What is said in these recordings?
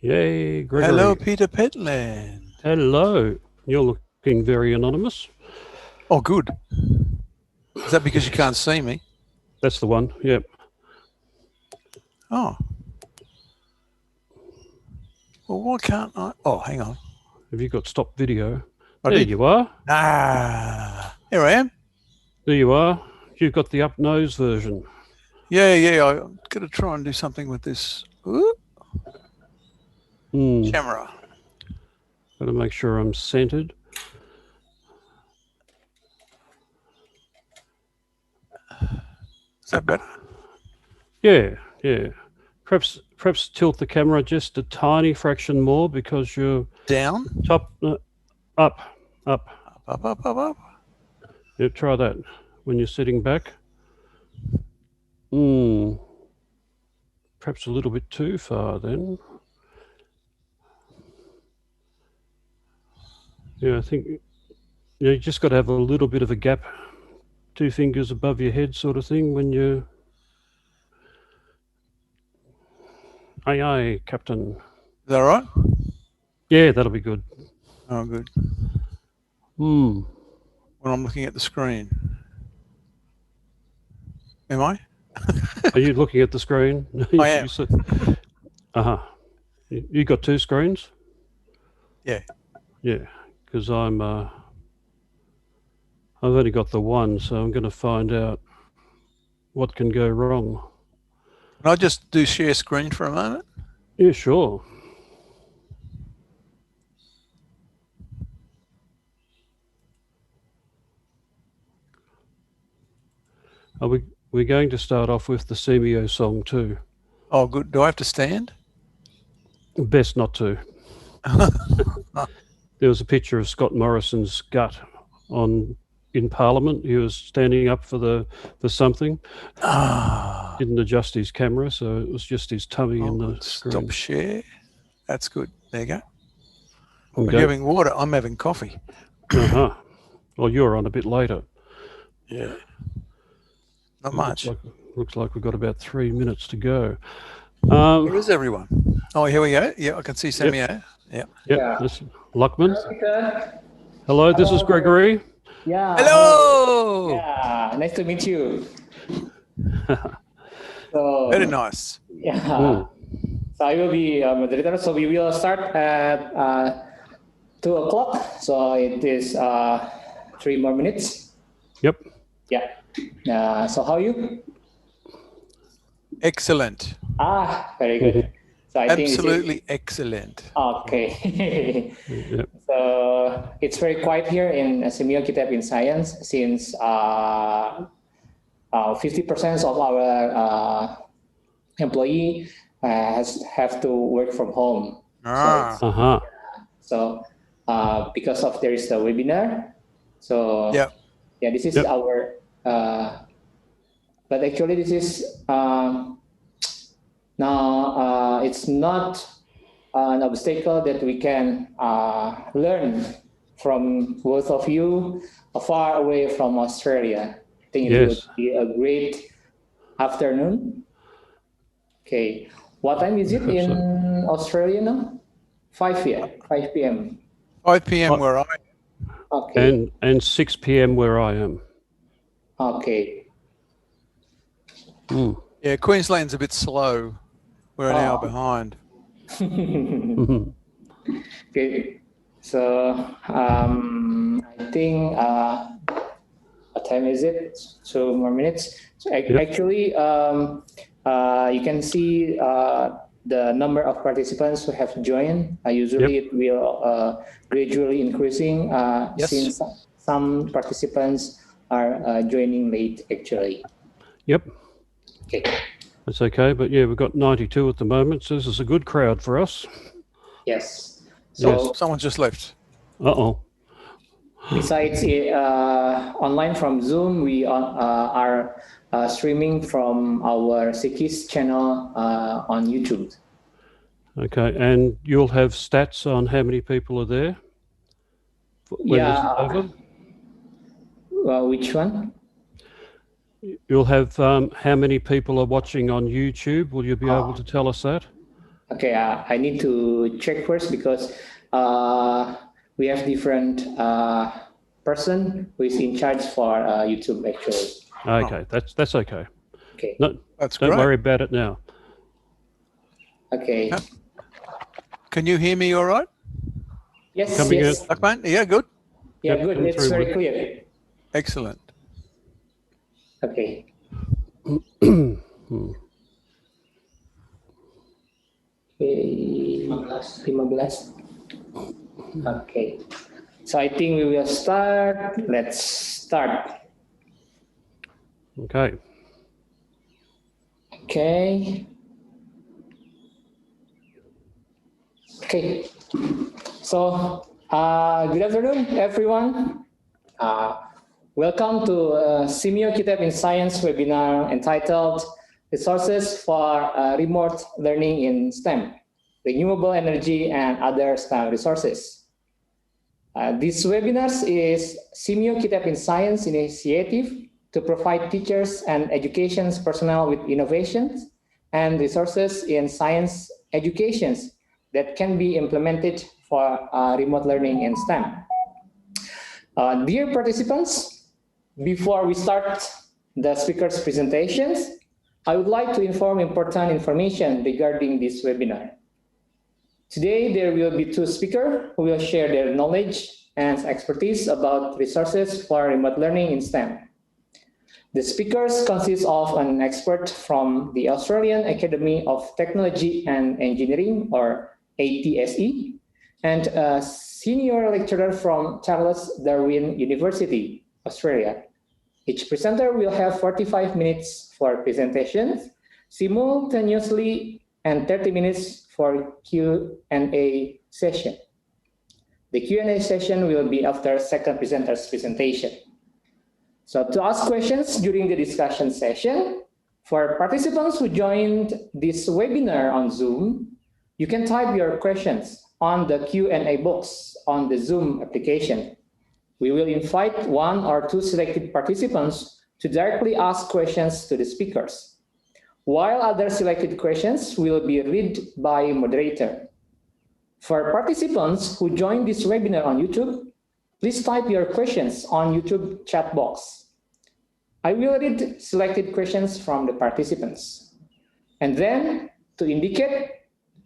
Yay, Gregory. Hello, Peter Petland. Hello. You're looking very anonymous. Oh, good. Is that because you can't see me? That's the one, yep. Oh. Well, why can't I? Oh, hang on. Have you got stop video? I There did. you are. Ah, here I am. There you are. You've got the up nose version. Yeah. I'm going to try and do something with this camera. Got to make sure I'm centered. Is that better? Yeah. Perhaps tilt the camera just a tiny fraction more because you're Down? Up. Up. Yeah, try that when you're sitting back. Perhaps a little bit too far then. Yeah, I think you just got to have a little bit of a gap, 2 fingers above your head sort of thing when you... Aye, Captain. Is that right? Yeah, that'll be good. Oh, good. When I'm looking at the screen. Am I? Are you looking at the screen? I am. You got 2 screens? Yeah. Yeah, because I've only got the one, so I'm going to find out what can go wrong. Can I just do share screen for a moment? Yeah, sure. We're going to start off with the SEAMEO song too. Oh, good. Do I have to stand? Best not to. There was a picture of Scott Morrison's gut in Parliament. He was standing up for something. Didn't adjust his camera, so it was just his tummy in the screen. Stop share. That's good. There you go. Okay. You're having water. I'm having coffee. Well, you're on a bit later. Yeah. Not much. Looks like we've got about 3 minutes to go. Where is everyone? Oh, here we go. Yeah, I can see SEAMEO. Yep. This is Luckman. Hello, this is Gregory. Yeah. Hello. Yeah, nice to meet you. Very nice. Yeah. So I will be a moderator. So we will start at 2 o'clock. So it is 3 more minutes. Yep. Yeah. So how are you? Excellent. Very good. So I absolutely excellent. Okay. Yep. So it's very quiet here in SEAMEO Qitep in Science since 50% of our employee have to work from home. So because of there is a webinar. So this is our. But actually, this is now it's not an obstacle that we can learn from both of you far away from Australia. I think it would be a great afternoon. Okay, what time is it in Australia now? 5 p.m. 5 p.m. where I am. Okay. And 6 p.m. where I am. Okay. Yeah, Queensland's a bit slow. We're an hour behind. Okay, so I think what time is it? 2 more minutes. So actually, you can see the number of participants who have joined. Usually, it will gradually increasing since some participants are joining late. Actually. Yep. Okay. That's okay, but yeah, we've got 92 at the moment, so this is a good crowd for us. Yes. So someone just left. Besides online from Zoom, we are streaming from our Sikis channel on YouTube. Okay, and you'll have stats on how many people are there? When this is over? Which one? You'll have how many people are watching on YouTube? Will you be able to tell us that? Okay, I need to check first because we have different person who is in charge for YouTube actually. Okay, that's okay. Okay. No, That's don't great. worry about it now. Okay. Can you hear me all right? Yes. Coming Yes. Luckman? Yeah, good. Yeah. Yep, Good. come It's through, very Mike. clear. Excellent. Okay. Okay. 15. Okay. So I think we will start. Let's start. Okay. Okay. Okay. So, good afternoon, everyone. Welcome to SEAMEO Qitep in Science webinar entitled Resources for Remote Learning in STEM, Renewable Energy and Other STEM Resources. This webinar is SEAMEO Qitep in Science initiative to provide teachers and education personnel with innovations and resources in science education that can be implemented for remote learning in STEM. Dear participants, before we start the speakers' presentations, I would like to inform important information regarding this webinar. Today, there will be two speakers who will share their knowledge and expertise about resources for remote learning in STEM. The speakers consist of an expert from the Australian Academy of Technology and Engineering, or ATSE, and a senior lecturer from Charles Darwin University, Australia. Each presenter will have 45 minutes for presentations, simultaneously, and 30 minutes for Q&A session. The Q&A session will be after second presenter's presentation. So to ask questions during the discussion session, for participants who joined this webinar on Zoom, you can type your questions on the Q&A box on the Zoom application. We will invite one or two selected participants to directly ask questions to the speakers, while other selected questions will be read by a moderator. For participants who joined this webinar on YouTube, please type your questions on YouTube chat box. I will read selected questions from the participants. And then, to indicate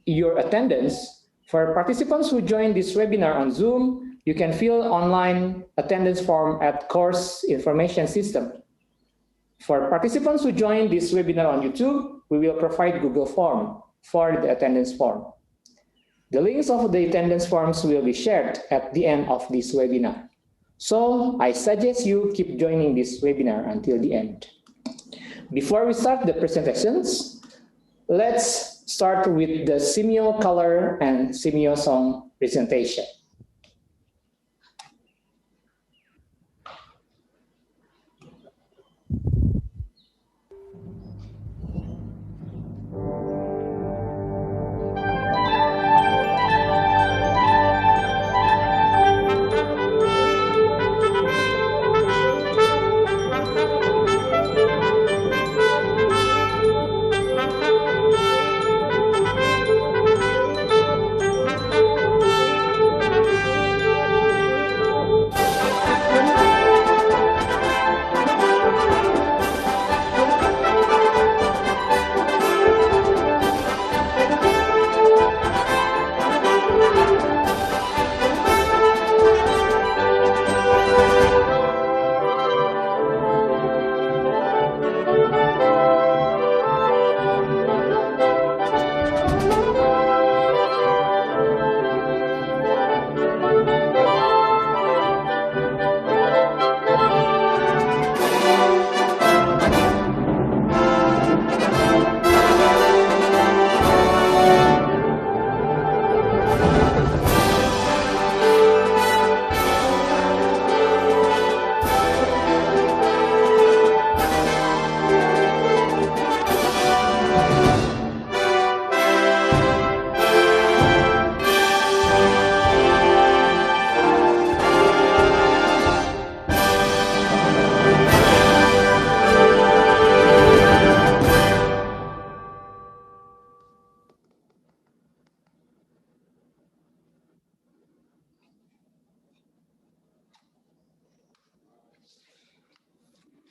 your attendance, for participants who joined this webinar on Zoom, you can fill online attendance form at Course Information System. For participants who joined this webinar on YouTube, we will provide Google Form for the attendance form. The links of the attendance forms will be shared at the end of this webinar. So I suggest you keep joining this webinar until the end. Before we start the presentations, let's start with the SEAMEO color and SEAMEO song presentation.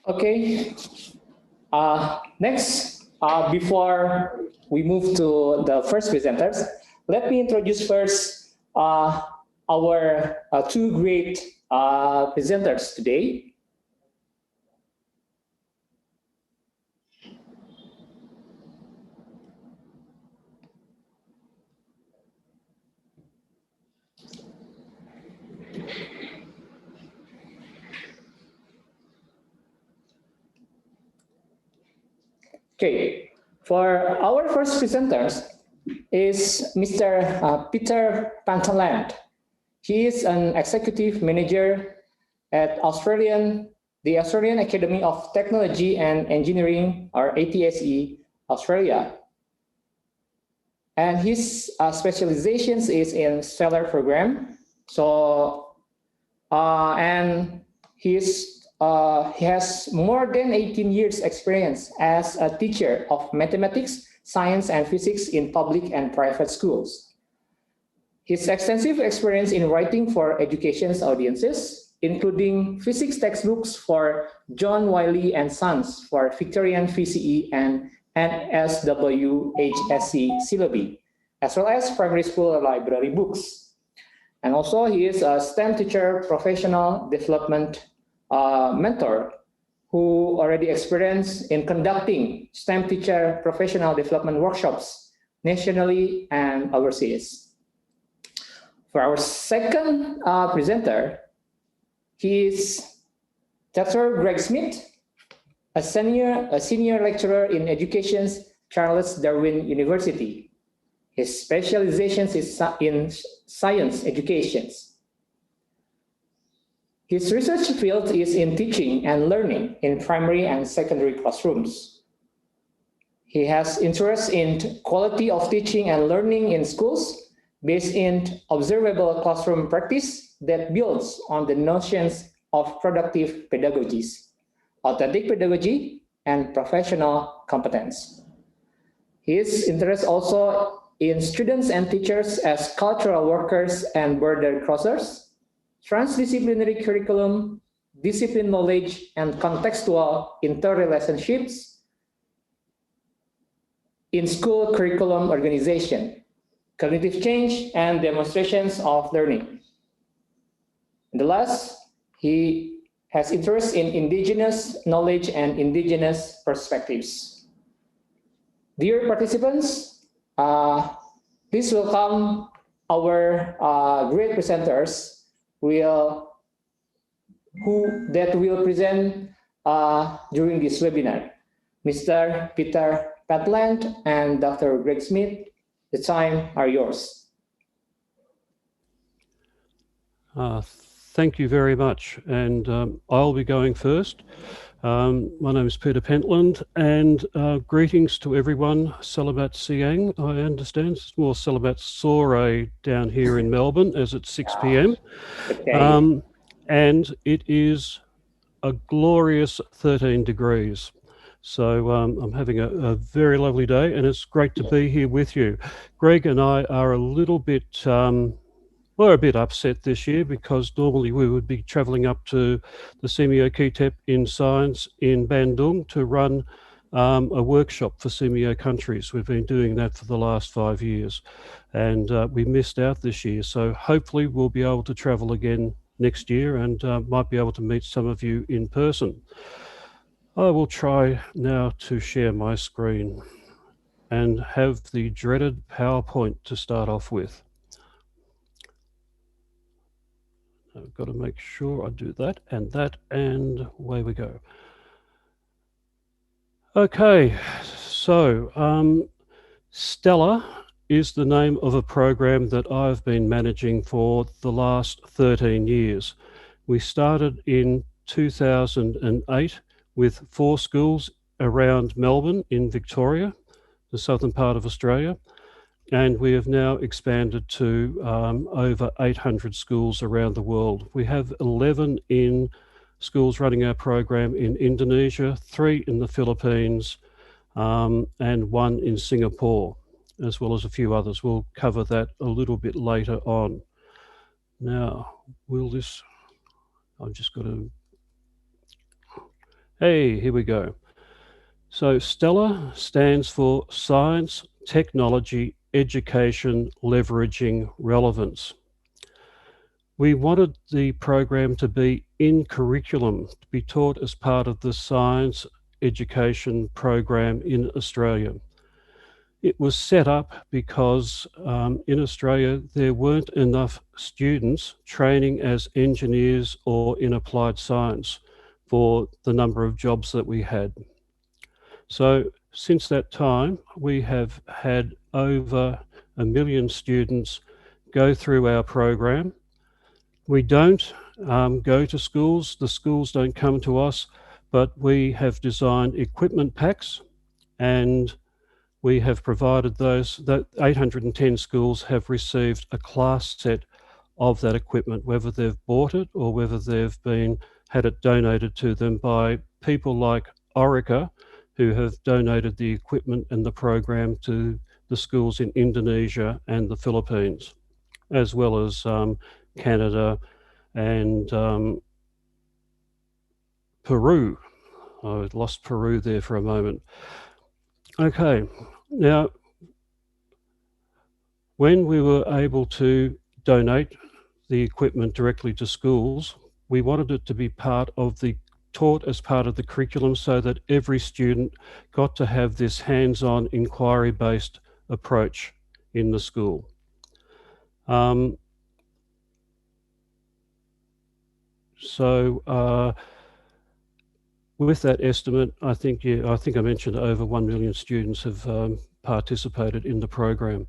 Okay. Next, before we move to the first presenters, let me introduce first our two great presenters today. Okay, for our first presenters is Mr. Peter Pantaland. He is an executive manager at the Australian Academy of Technology and Engineering, or ATSE, Australia. And his specializations is in Stellar program. So, and he has more than 18 years experience as a teacher of mathematics, science, and physics in public and private schools. His extensive experience in writing for education audiences, including physics textbooks for John Wiley and Sons for Victorian VCE and NSWHSC syllabi, as well as primary school library books. And also he is a STEM teacher professional development mentor who already experienced in conducting STEM teacher professional development workshops nationally and overseas. For our second presenter, he is Dr. Greg Smith, a senior lecturer in education, Charles Darwin University. His specialization is in science education. His research field is in teaching and learning in primary and secondary classrooms. He has interest in quality of teaching and learning in schools based in observable classroom practice that builds on the notions of productive pedagogies, authentic pedagogy, and professional competence. His interest also in students and teachers as cultural workers and border crossers, transdisciplinary curriculum, discipline knowledge, and contextual interrelationships in school curriculum organization, cognitive change, and demonstrations of learning. And the last, he has interest in indigenous knowledge and indigenous perspectives. Dear participants, please welcome our great presenters that will present during this webinar. Mr. Peter Patland and Dr. Greg Smith, the time are yours. Thank you very much. And I'll be going first. My name is Peter Pentland, and greetings to everyone. Salamat Siang, I understand. It's more Salamat Sore down here in Melbourne, as it's 6 p.m. Okay. And it is a glorious 13 degrees. So I'm having a very lovely day, and it's great to be here with you. Greg and I are a little bit, we're a bit upset this year because normally we would be travelling up to the SEAMEO Qitep in Science in Bandung to run a workshop for SEAMEO countries. We've been doing that for the last 5 years, and we missed out this year. So hopefully we'll be able to travel again next year and might be able to meet some of you in person. I will try now to share my screen and have the dreaded PowerPoint to start off with. I've got to make sure I do that, and away we go. Okay, so Stella is the name of a program that I've been managing for the last 13 years. We started in 2008 with 4 schools around Melbourne in Victoria, the southern part of Australia. And we have now expanded to over 800 schools around the world. We have 11 in schools running our program in Indonesia, 3 in the Philippines, and 1 in Singapore, as well as a few others. We'll cover that a little bit later on. Now, I've just got to Hey, here we go. So Stella stands for Science, Technology, Education, Leveraging Relevance. We wanted the program to be in curriculum, to be taught as part of the science education program in Australia. It was set up because in Australia there weren't enough students training as engineers or in applied science for the number of jobs that we had. So since that time, we have had over 1 million students go through our program. We don't go to schools, the schools don't come to us, but we have designed equipment packs and we have provided those. That 810 schools have received a class set of that equipment, whether they've bought it or whether they've had it donated to them by people like Orica, who have donated the equipment and the program to the schools in Indonesia and the Philippines, as well as Canada and Peru. I lost Peru there for a moment. Okay, now when we were able to donate the equipment directly to schools, we wanted it to be taught as part of the curriculum so that every student got to have this hands-on inquiry-based approach in the school. With that estimate, I think I mentioned over 1 million students have participated in the program.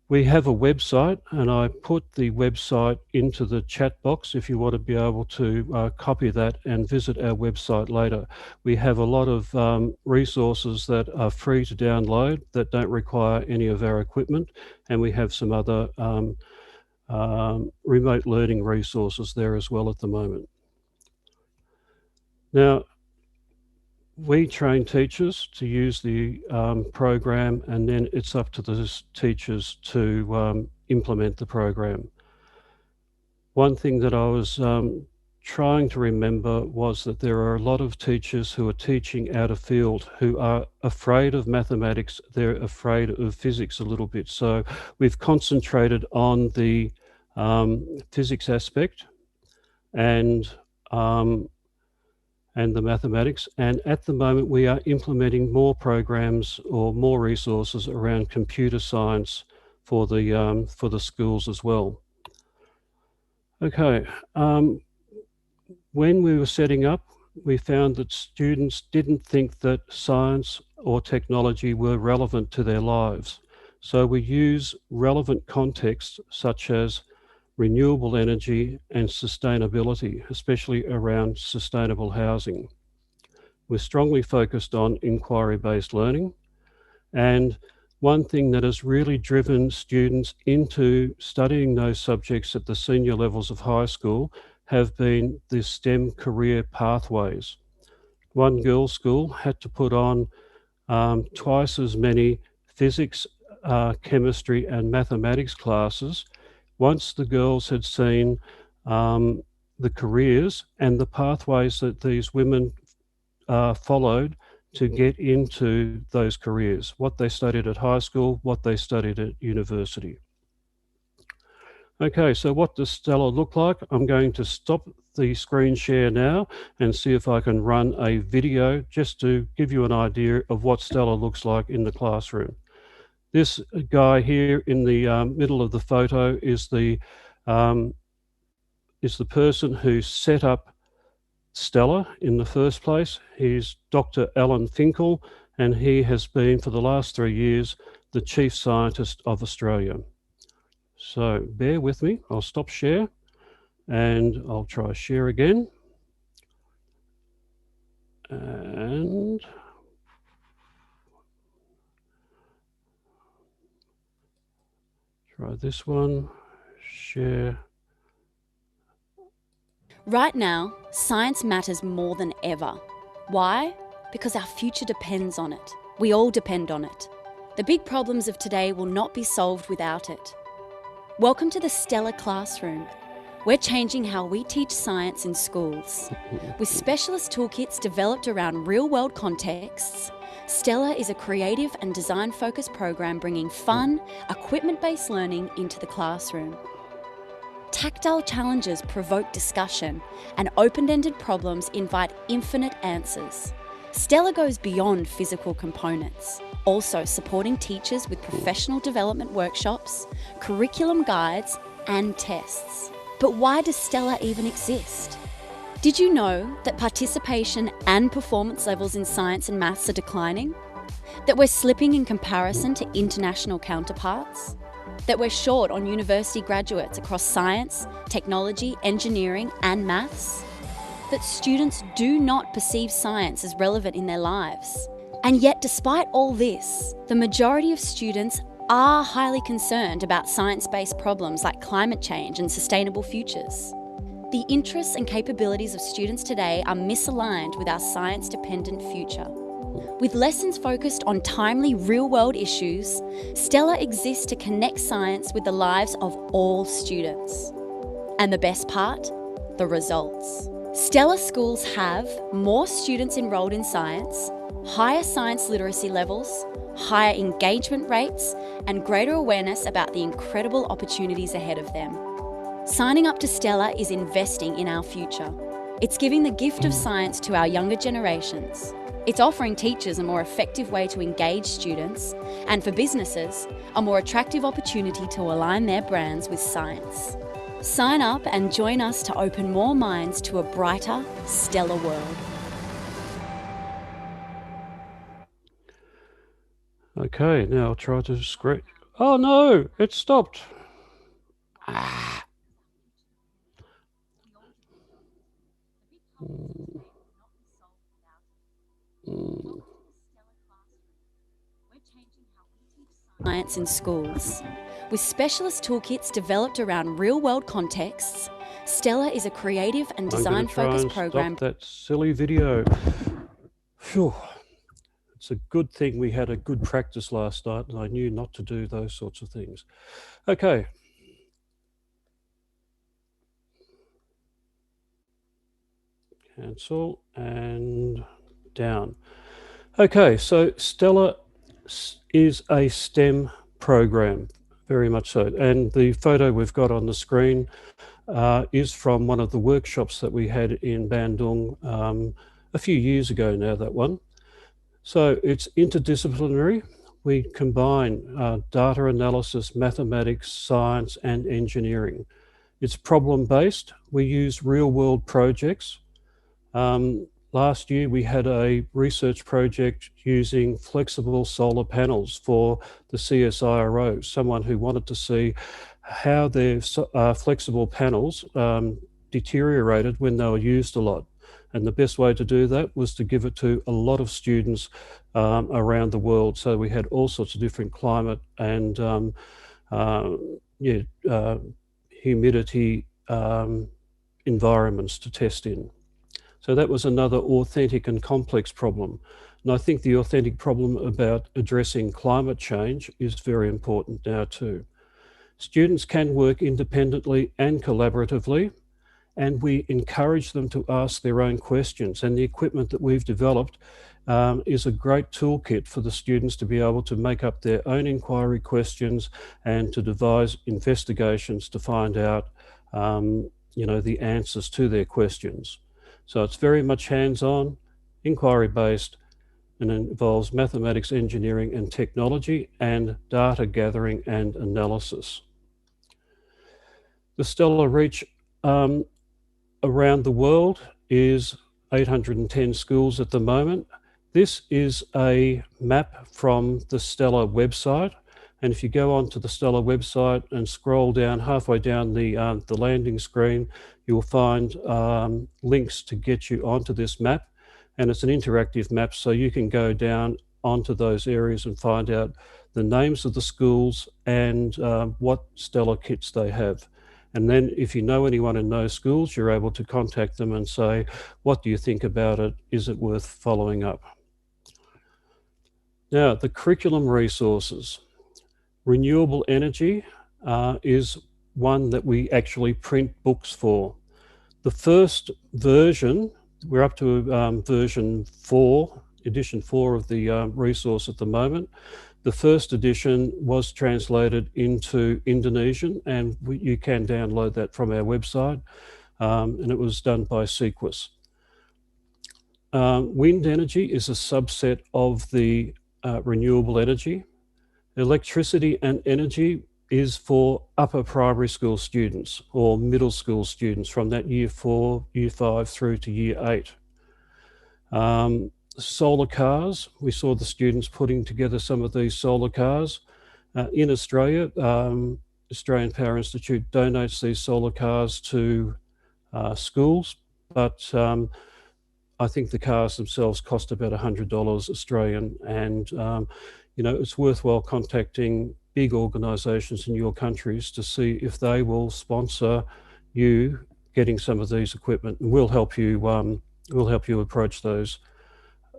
We have a website, and I put the website into the chat box if you want to be able to copy that and visit our website later. We have a lot of resources that are free to download that don't require any of our equipment, and we have some other remote learning resources there as well at the moment. Now, we train teachers to use the program, and then it's up to the teachers to implement the program. One thing that I was trying to remember was that there are a lot of teachers who are teaching out of field who are afraid of mathematics, they're afraid of physics a little bit. So we've concentrated on the physics aspect and the mathematics. And at the moment, we are implementing more programs or more resources around computer science for the schools as well. Okay, when we were setting up, we found that students didn't think that science or technology were relevant to their lives. So we use relevant contexts such as renewable energy and sustainability, especially around sustainable housing. We're strongly focused on inquiry-based learning. And one thing that has really driven students into studying those subjects at the senior levels of high school have been the STEM career pathways. One girls' school had to put on twice as many physics, chemistry, and mathematics classes once the girls had seen the careers and the pathways that these women followed to get into those careers, what they studied at high school, what they studied at university. Okay, so what does Stella look like? I'm going to stop the screen share now and see if I can run a video just to give you an idea of what Stella looks like in the classroom. This guy here in the middle of the photo is the person who set up Stella in the first place. He's Dr. Alan Finkel, and he has been for the last 3 years the Chief Scientist of Australia. So bear with me, I'll stop share and I'll try share again. And try this one, share. Right now, science matters more than ever. Why? Because our future depends on it. We all depend on it. The big problems of today will not be solved without it. Welcome to the Stella classroom. We're changing how we teach science in schools. With specialist toolkits developed around real-world contexts, Stella is a creative and design-focused program bringing fun, equipment-based learning into the classroom. Tactile challenges provoke discussion, and open-ended problems invite infinite answers. Stella goes beyond physical components, also supporting teachers with professional development workshops, curriculum guides, and tests. But why does Stella even exist? Did you know that participation and performance levels in science and maths are declining? That we're slipping in comparison to international counterparts? That we're short on university graduates across science, technology, engineering, and maths? That students do not perceive science as relevant in their lives? And yet, despite all this, the majority of students are highly concerned about science-based problems like climate change and sustainable futures. The interests and capabilities of students today are misaligned with our science-dependent future. With lessons focused on timely real-world issues, Stella exists to connect science with the lives of all students. And the best part? The results. Stella schools have more students enrolled in science, higher science literacy levels, higher engagement rates, and greater awareness about the incredible opportunities ahead of them. Signing up to Stella is investing in our future. It's giving the gift of science to our younger generations. It's offering teachers a more effective way to engage students, and for businesses, a more attractive opportunity to align their brands with science. Sign up and join us to open more minds to a brighter, Stella world. Okay, now I'll try to scratch. Oh no, it stopped. Science in schools. With specialist toolkits developed around real-world contexts, Stella is a creative and design-focused program. Stop that silly video. Phew. It's a good thing we had a good practice last night and I knew not to do those sorts of things. Okay. Cancel and down. Okay, so Stella is a STEM program, very much so. And the photo we've got on the screen is from one of the workshops that we had in Bandung a few years ago now, that one. So it's interdisciplinary. We combine data analysis, mathematics, science, and engineering. It's problem-based. We use real-world projects. Last year, we had a research project using flexible solar panels for the CSIRO, someone who wanted to see how their flexible panels deteriorated when they were used a lot. And the best way to do that was to give it to a lot of students around the world. So we had all sorts of different climate and humidity environments to test in. So that was another authentic and complex problem. And I think the authentic problem about addressing climate change is very important now too. Students can work independently and collaboratively, and we encourage them to ask their own questions. And the equipment that we've developed is a great toolkit for the students to be able to make up their own inquiry questions and to devise investigations to find out the answers to their questions. So it's very much hands-on, inquiry-based, and it involves mathematics, engineering, and technology, and data gathering and analysis. The Stella reach around the world is 810 schools at the moment. This is a map from the Stella website. And if you go onto the Stella website and scroll down halfway down the landing screen, you'll find links to get you onto this map. And it's an interactive map, so you can go down onto those areas and find out the names of the schools and what Stella kits they have. And then if you know anyone in those schools, you're able to contact them and say, what do you think about it? Is it worth following up? Now, the curriculum resources. Renewable energy is one that we actually print books for. The first version, we're up to version 4, edition 4 of the resource at the moment. The first edition was translated into Indonesian, and you can download that from our website, and it was done by Sequus. Wind energy is a subset of the renewable energy. Electricity and energy is for upper primary school students or middle school students from that year 4, year 5 through to year 8. Solar cars, we saw the students putting together some of these solar cars. In Australia, Australian Power Institute donates these solar cars to schools, but I think the cars themselves cost about $100 Australian, and it's worthwhile contacting big organisations in your countries to see if they will sponsor you getting some of these equipment, and we'll help you approach those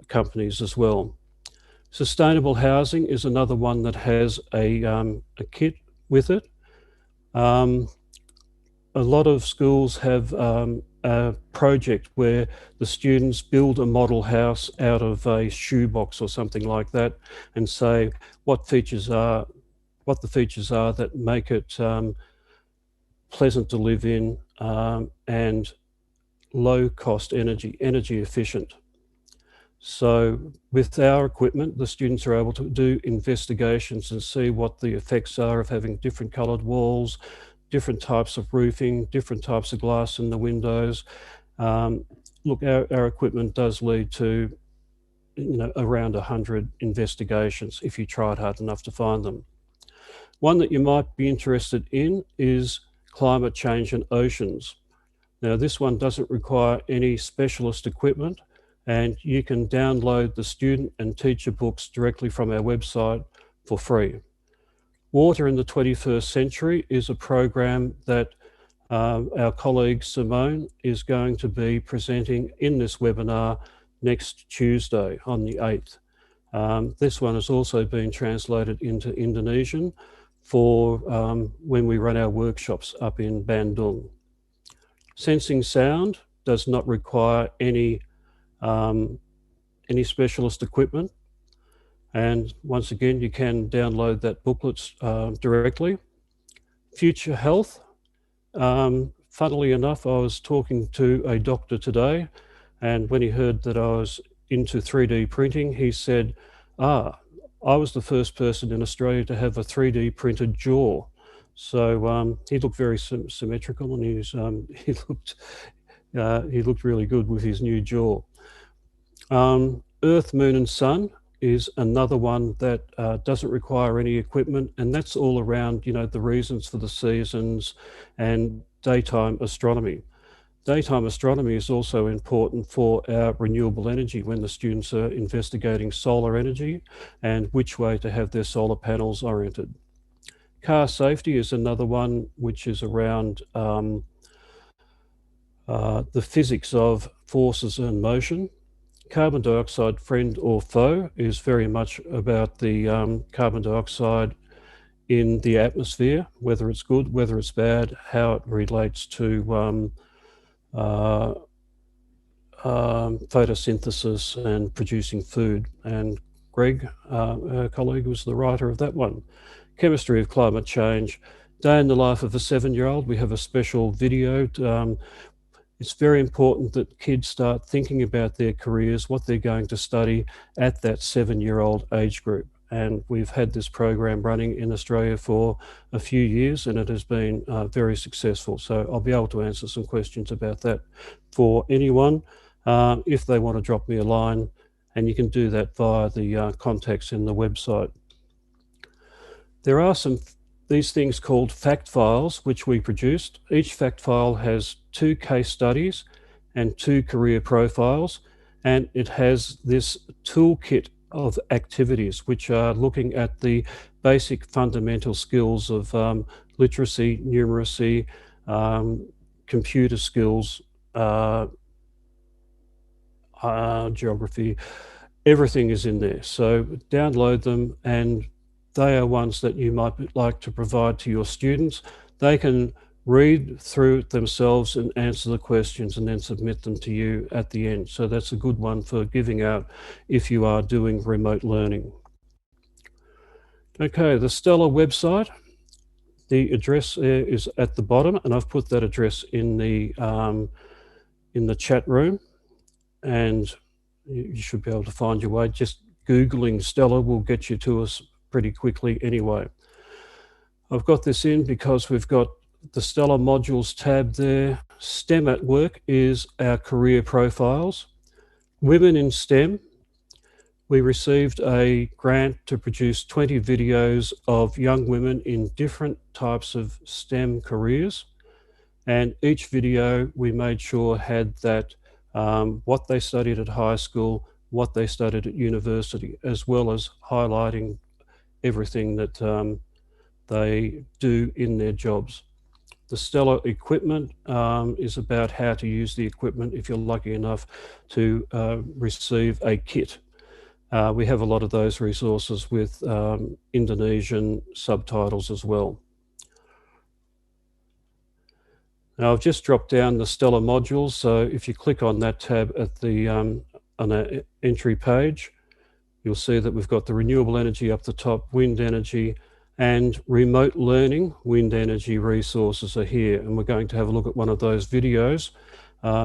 companies as well. Sustainable housing is another one that has a kit with it. A lot of schools have a project where the students build a model house out of a shoebox or something like that, and say what the features are that make it pleasant to live in and low cost energy efficient. So with our equipment, the students are able to do investigations and see what the effects are of having different coloured walls, different types of roofing, different types of glass in the windows. Look, our equipment does lead to around 100 investigations if you tried hard enough to find them. One that you might be interested in is climate change and oceans. Now, this one doesn't require any specialist equipment, and you can download the student and teacher books directly from our website for free. Water in the 21st Century is a program that our colleague Simone is going to be presenting in this webinar next Tuesday on the 8th. This one has also been translated into Indonesian for when we run our workshops up in Bandung. Sensing sound does not require any specialist equipment. And once again, you can download that booklet directly. Future health. Funnily enough, I was talking to a doctor today, and when he heard that I was into 3D printing, he said, I was the first person in Australia to have a 3D printed jaw. So he looked very symmetrical, and he looked really good with his new jaw. Earth, Moon and Sun is another one that doesn't require any equipment, and that's all around the reasons for the seasons and daytime astronomy. Daytime astronomy is also important for our renewable energy when the students are investigating solar energy and which way to have their solar panels oriented. Car safety is another one which is around the physics of forces and motion. Carbon dioxide, friend or foe, is very much about the carbon dioxide in the atmosphere, whether it's good, whether it's bad, how it relates to photosynthesis and producing food. And Greg, our colleague, was the writer of that one. Chemistry of climate change. Day in the life of a 7-year-old. We have a special video. It's very important that kids start thinking about their careers, what they're going to study at that 7-year-old age group. And we've had this program running in Australia for a few years, and it has been very successful. So I'll be able to answer some questions about that for anyone if they want to drop me a line, and you can do that via the contacts in the website. There are these things called fact files, which we produced. Each fact file has 2 case studies and 2 career profiles, and it has this toolkit of activities which are looking at the basic fundamental skills of literacy, numeracy, computer skills, geography. Everything is in there. So download them, and they are ones that you might like to provide to your students. they can read through it themselves and answer the questions and then submit them to you at the end. So that's a good one for giving out if you are doing remote learning. Okay, the Stella website, the address there is at the bottom, and I've put that address in the chat room, and you should be able to find your way. Just Googling Stella will get you to us pretty quickly anyway. I've got this in because we've got the Stella modules tab there. STEM at Work is our career profiles. Women in STEM, we received a grant to produce 20 videos of young women in different types of STEM careers. And each video we made sure had that what they studied at high school, what they studied at university, as well as highlighting everything that they do in their jobs. The Stella equipment is about how to use the equipment if you're lucky enough to receive a kit. We have a lot of those resources with Indonesian subtitles as well. Now I've just dropped down the Stella modules, so if you click on that tab at the on our entry page, you'll see that we've got the renewable energy up the top, wind energy, and remote learning wind energy resources are here, and we're going to have a look at one of those videos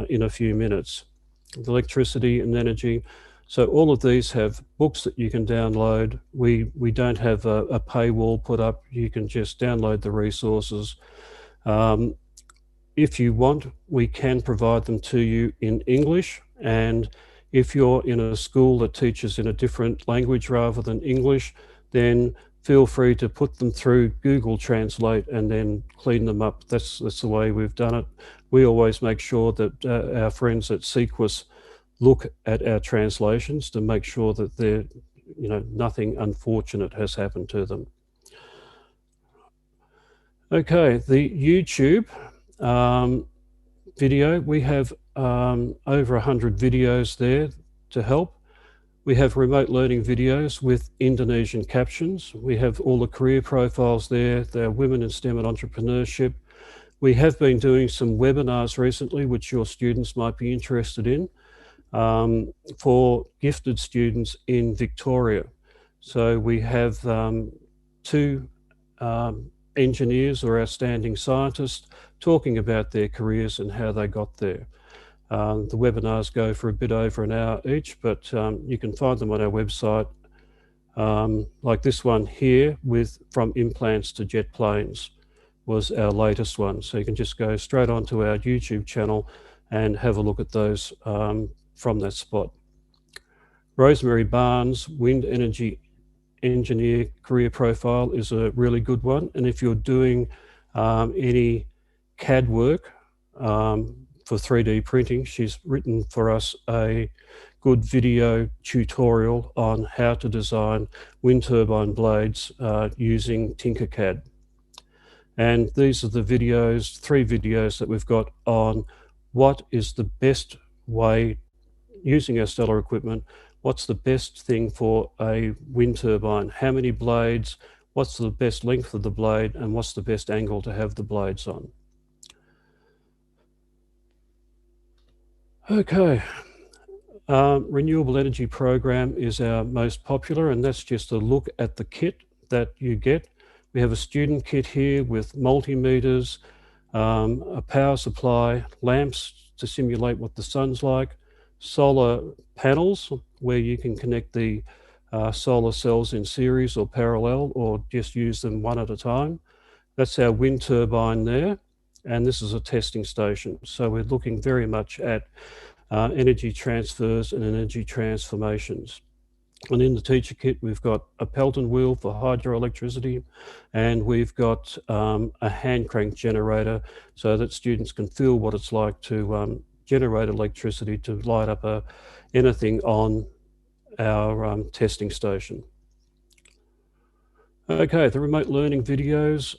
in a few minutes. The electricity and energy. So all of these have books that you can download. We don't have a paywall put up. You can just download the resources. If you want, we can provide them to you in English, and if you're in a school that teaches in a different language rather than English, then feel free to put them through Google Translate and then clean them up. That's the way we've done it. We always make sure that our friends at Sequus look at our translations to make sure that nothing unfortunate has happened to them. Okay, the YouTube video, we have over 100 videos there to help. We have remote learning videos with Indonesian captions. We have all the career profiles there. There are women in STEM and entrepreneurship. We have been doing some webinars recently, which your students might be interested in, for gifted students in Victoria. So we have two engineers or outstanding scientists talking about their careers and how they got there. The webinars go for a bit over an hour each, but you can find them on our website, like this one here with From Implants to Jet Planes was our latest one. So you can just go straight onto our YouTube channel and have a look at those from that spot. Rosemary Barnes, Wind Energy Engineer Career Profile is a really good one. And if you're doing any CAD work for 3D printing, she's written for us a good video tutorial on how to design wind turbine blades using Tinkercad. And these are the videos, 3 videos that we've got on what is the best way, using our Stella equipment, what's the best thing for a wind turbine, how many blades, what's the best length of the blade, and what's the best angle to have the blades on. Okay, Renewable Energy Program is our most popular, and that's just a look at the kit that you get. We have a student kit here with multimeters, a power supply, lamps to simulate what the sun's like, solar panels where you can connect the solar cells in series or parallel or just use them one at a time. That's our wind turbine there, and this is a testing station. So we're looking very much at energy transfers and energy transformations. And in the teacher kit, we've got a Pelton wheel for hydroelectricity, and we've got a hand crank generator so that students can feel what it's like to generate electricity to light up anything on our testing station. Okay, the remote learning videos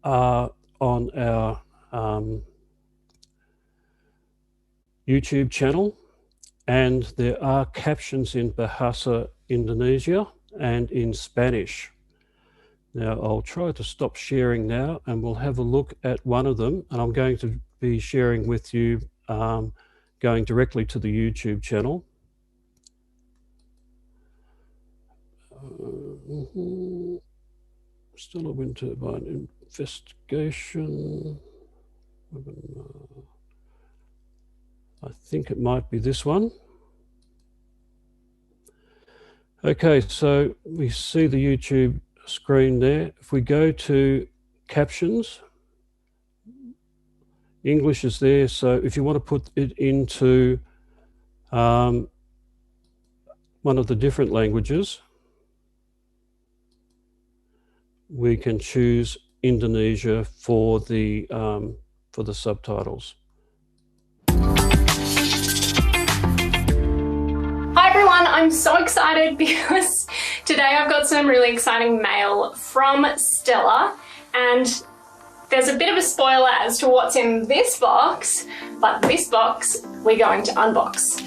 are on our YouTube channel, and there are captions in Bahasa Indonesia and in Spanish. Now I'll try to stop sharing now and we'll have a look at one of them, and I'm going to be sharing with you going directly to the YouTube channel. Still a wind turbine investigation. I think it might be this one. Okay, so we see the YouTube screen there. If we go to captions, English is there. So if you want to put it into one of the different languages, we can choose Indonesia for the subtitles. Hi everyone, I'm so excited because today I've got some really exciting mail from Stella, and there's a bit of a spoiler as to what's in this box, but this box we're going to unbox.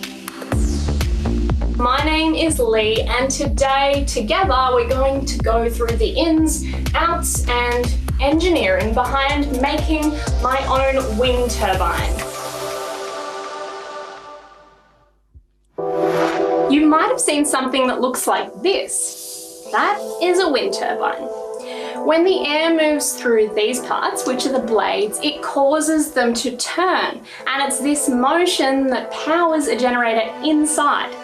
My name is Lee, and today together we're going to go through the ins, outs and engineering behind making my own wind turbine. You might have seen something that looks like this. That is a wind turbine. When the air moves through these parts, which are the blades, it causes them to turn, and it's this motion that powers a generator inside.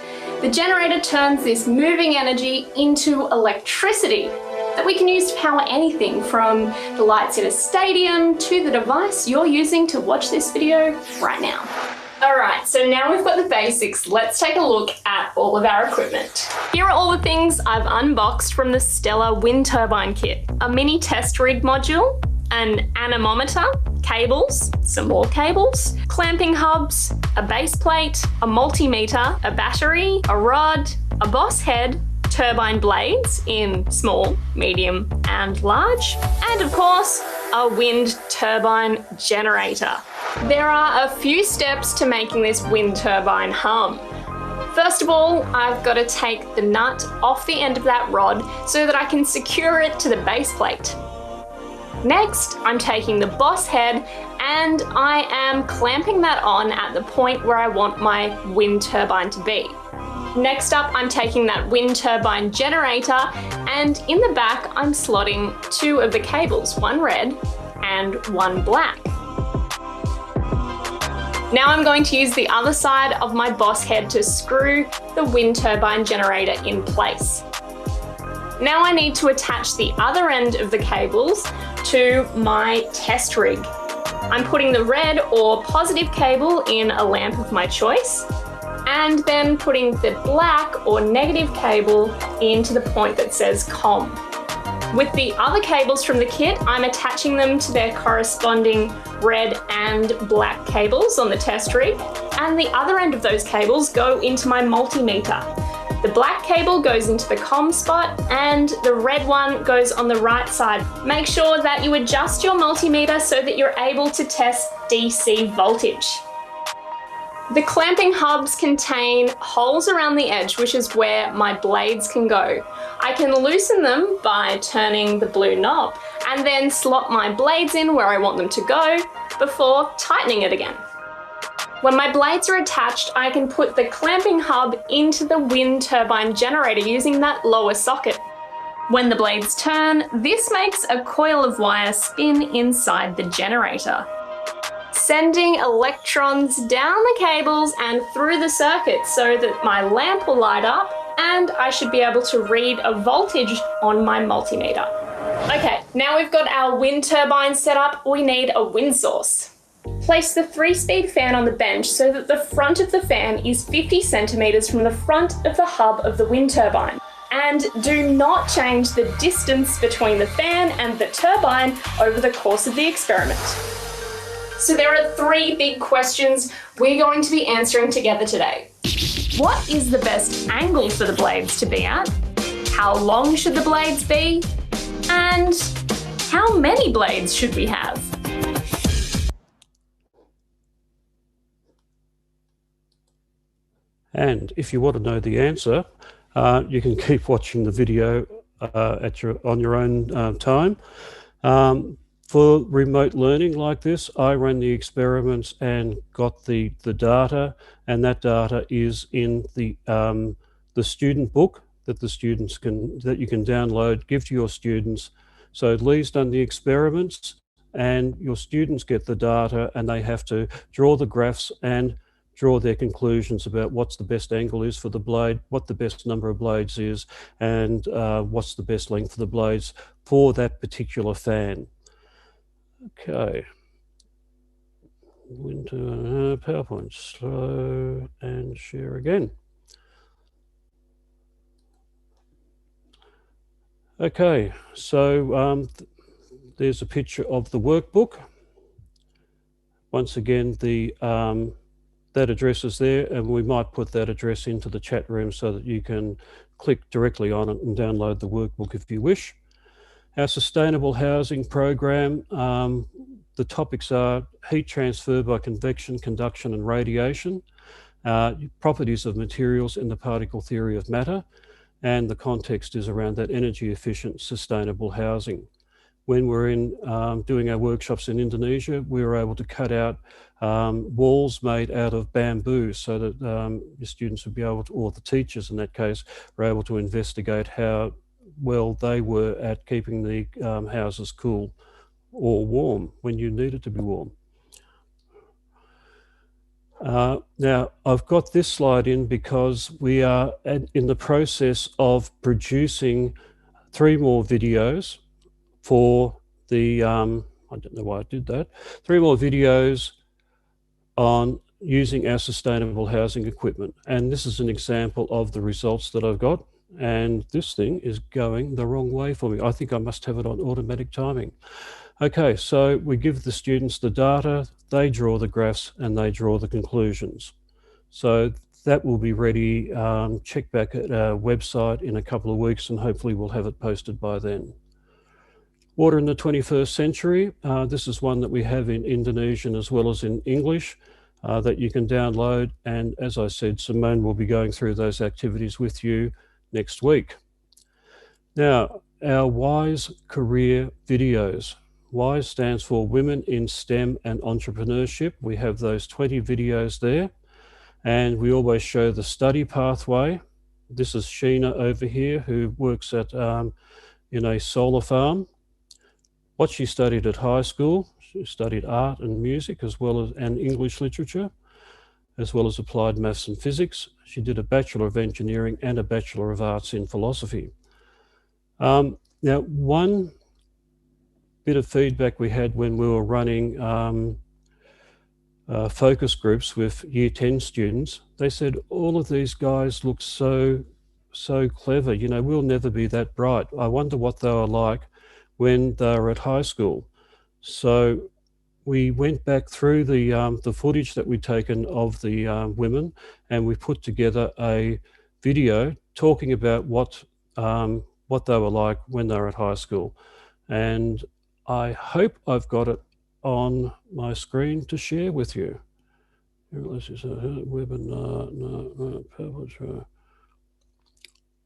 The generator turns this moving energy into electricity that we can use to power anything from the lights in a stadium to the device you're using to watch this video right now. Alright, so now we've got the basics, let's take a look at all of our equipment. Here are all the things I've unboxed from the Stella wind turbine kit. A mini test rig module, an anemometer, cables, some more cables, clamping hubs, a base plate, a multimeter, a battery, a rod, a boss head, turbine blades in small, medium and large, and of course, a wind turbine generator. There are a few steps to making this wind turbine hum. First of all, I've got to take the nut off the end of that rod so that I can secure it to the base plate. Next, I'm taking the boss head and I am clamping that on at the point where I want my wind turbine to be. Next up, I'm taking that wind turbine generator, and in the back, I'm slotting two of the cables, one red and one black. Now I'm going to use the other side of my boss head to screw the wind turbine generator in place. Now I need to attach the other end of the cables to my test rig. I'm putting the red or positive cable in a lamp of my choice, and then putting the black or negative cable into the point that says COM. With the other cables from the kit, I'm attaching them to their corresponding red and black cables on the test rig, and the other end of those cables go into my multimeter. The black cable goes into the COM spot and the red one goes on the right side. Make sure that you adjust your multimeter so that you're able to test DC voltage. The clamping hubs contain holes around the edge, which is where my blades can go. I can loosen them by turning the blue knob and then slot my blades in where I want them to go before tightening it again. When my blades are attached, I can put the clamping hub into the wind turbine generator using that lower socket. When the blades turn, this makes a coil of wire spin inside the generator, sending electrons down the cables and through the circuit so that my lamp will light up and I should be able to read a voltage on my multimeter. Okay, now we've got our wind turbine set up, we need a wind source. Place the 3-speed fan on the bench so that the front of the fan is 50 centimeters from the front of the hub of the wind turbine. And do not change the distance between the fan and the turbine over the course of the experiment. So there are 3 big questions we're going to be answering together today. What is the best angle for the blades to be at? How long should the blades be? And how many blades should we have? And if you want to know the answer, you can keep watching the video on your own time. For remote learning like this, I ran the experiments and got the data, and that data is in the student book that you can download, give to your students. So Lee's done the experiments, and your students get the data, and they have to draw the graphs and draw their conclusions about what's the best angle is for the blade, what the best number of blades is, and what's the best length of the blades for that particular fan. Okay. Into PowerPoint, slow, and share again. Okay, so there's a picture of the workbook. Once again, that address is there, and we might put that address into the chat room so that you can click directly on it and download the workbook if you wish. Our sustainable housing program, the topics are heat transfer by convection, conduction, and radiation, properties of materials and the particle theory of matter, and the context is around that energy efficient, sustainable housing. When we're in doing our workshops in Indonesia, we were able to cut out walls made out of bamboo so that the students would be able to, or the teachers in that case, were able to investigate how well they were at keeping the houses cool or warm when you need it to be warm. Now, I've got this slide in because we are in the process of producing 3 more videos for the, I don't know why I did that, 3 more videos on using our sustainable housing equipment. And this is an example of the results that I've got. And this thing is going the wrong way for me. I think I must have it on automatic timing. Okay, so we give the students the data, they draw the graphs, and they draw the conclusions. So that will be ready. Check back at our website in a couple of weeks, and hopefully we'll have it posted by then. Water in the 21st century. This is one that we have in Indonesian as well as in English that you can download. And as I said, Simone will be going through those activities with you next week. Now, our WISE career videos. WISE stands for Women in STEM and Entrepreneurship. We have those 20 videos there, and we always show the study pathway. This is Sheena over here, who works at in a solar farm. What she studied at high school, she studied art and music as well as and English literature, as well as applied maths and physics. She did a Bachelor of Engineering and a Bachelor of Arts in Philosophy. Now, one bit of feedback we had when we were running focus groups with Year 10 students, they said, all of these guys look so clever, you know, we'll never be that bright. I wonder what they were like when they were at high school. So we went back through the footage that we'd taken of the women, and we put together a video talking about what they were like when they were at high school. And I hope I've got it on my screen to share with you. Let's see, webinar, no,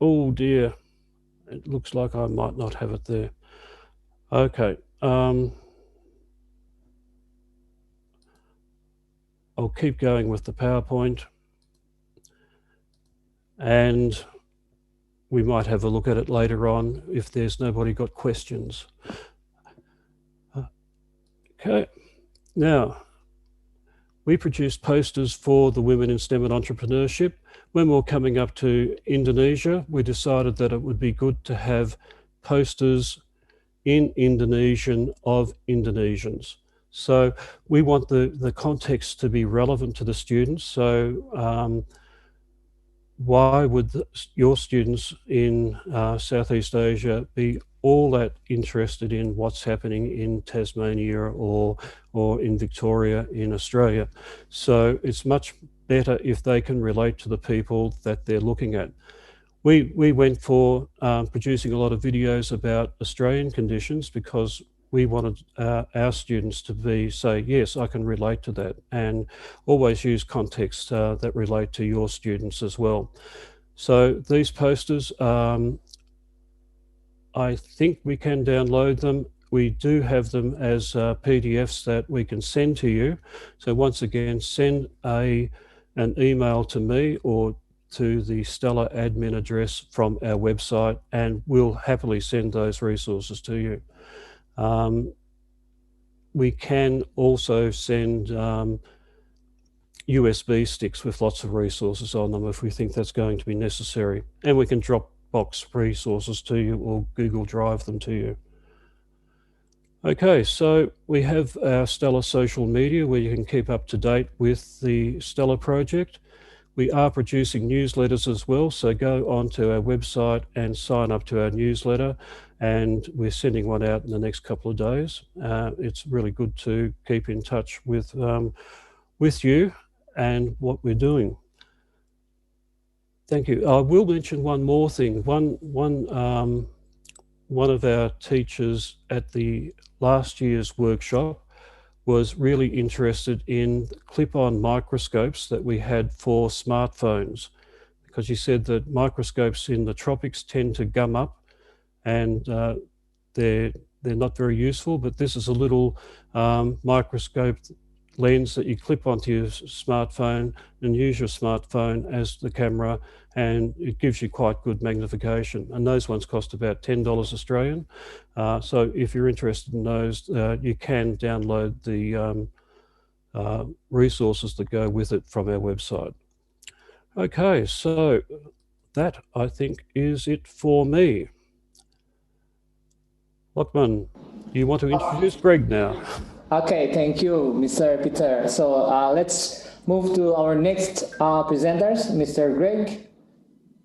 oh dear, it looks like I might not have it there. Okay, I'll keep going with the PowerPoint, and we might have a look at it later on if there's nobody got questions. Okay, now we produced posters for the Women in STEM and Entrepreneurship. When we were coming up to Indonesia, we decided that it would be good to have posters in Indonesian of Indonesians. So we want the context to be relevant to the students. So why would your students in Southeast Asia be all that interested in what's happening in Tasmania or in Victoria in Australia? So it's much better if they can relate to the people that they're looking at. We went for producing a lot of videos about Australian conditions because we wanted our students to say, yes, I can relate to that, and always use context that relate to your students as well. So these posters I think we can download them. We do have them as PDFs that we can send to you. So once again, send an email to me or to the Stella admin address from our website, and we'll happily send those resources to you. We can also send USB sticks with lots of resources on them if we think that's going to be necessary. And we can Dropbox resources to you or Google Drive them to you. Okay, so we have our Stella social media where you can keep up to date with the Stella project. We are producing newsletters as well, so go onto our website and sign up to our newsletter, and we're sending one out in the next couple of days. It's really good to keep in touch with you and what we're doing. Thank you. I will mention one more thing. One of our teachers at the last year's workshop was really interested in clip-on microscopes that we had for smartphones, because he said that microscopes in the tropics tend to gum up and they're not very useful, but this is a little microscope lens that you clip onto your smartphone and use your smartphone as the camera, and it gives you quite good magnification. And those ones cost about $10 Australian. So if you're interested in those, you can download the resources that go with it from our website. Okay, so that I think is it for me. Lockman, you want to introduce Greg now? Okay, thank you, Mr. Peter. So let's move to our next presenters, Mr. Greg,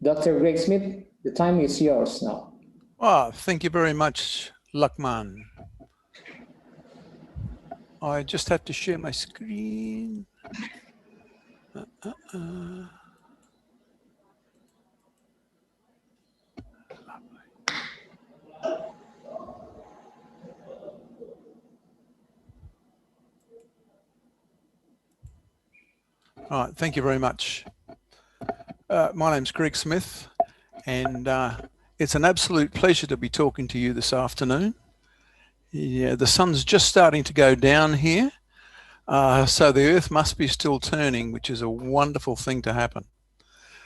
Dr. Greg Smith. The time is yours now. Thank you very much, Luckman. I just have to share my screen. All right, thank you very much. My name's Greg Smith, and it's an absolute pleasure to be talking to you this afternoon. Yeah, the sun's just starting to go down here, so the earth must be still turning, which is a wonderful thing to happen.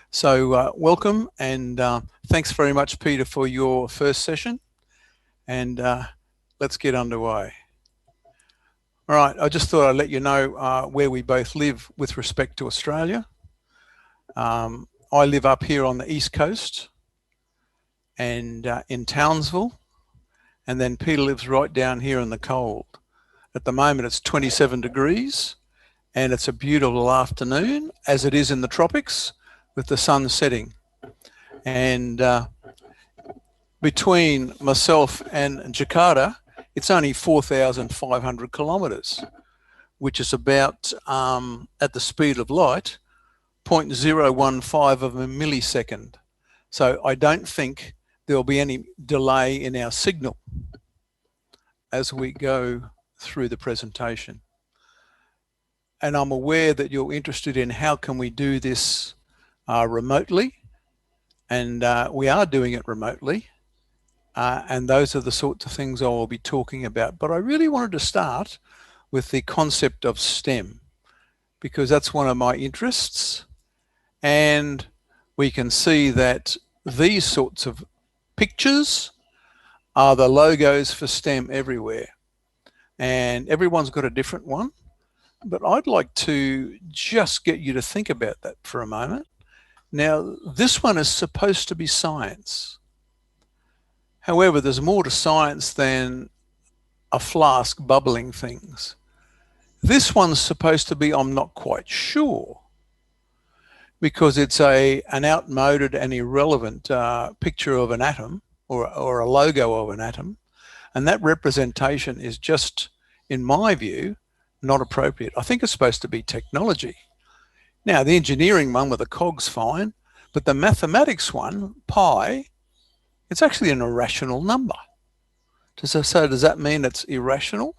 So welcome, and thanks very much, Peter, for your first session, and let's get underway. All right, I just thought I'd let you know where we both live with respect to Australia. I live up here on the East Coast and in Townsville, and then Peter lives right down here in the cold. At the moment it's 27 degrees and it's a beautiful afternoon, as it is in the tropics, with the sun setting. And between myself and Jakarta, it's only 4,500 kilometers, which is about, at the speed of light, 0.015 of a millisecond. So I don't think there'll be any delay in our signal as we go through the presentation. And I'm aware that you're interested in how can we do this remotely, and we are doing it remotely. And those are the sorts of things I will be talking about. But I really wanted to start with the concept of STEM, because that's one of my interests. And we can see that these sorts of pictures are the logos for STEM everywhere. And everyone's got a different one. But I'd like to just get you to think about that for a moment. Now, this one is supposed to be science. However, there's more to science than a flask bubbling things. This one's supposed to be, I'm not quite sure, because it's an outmoded and irrelevant picture of an atom or a logo of an atom. And that representation is just, in my view, not appropriate. I think it's supposed to be technology. Now, the engineering one with the cog's fine, but the mathematics one, pi, it's actually an irrational number. So does that mean it's irrational?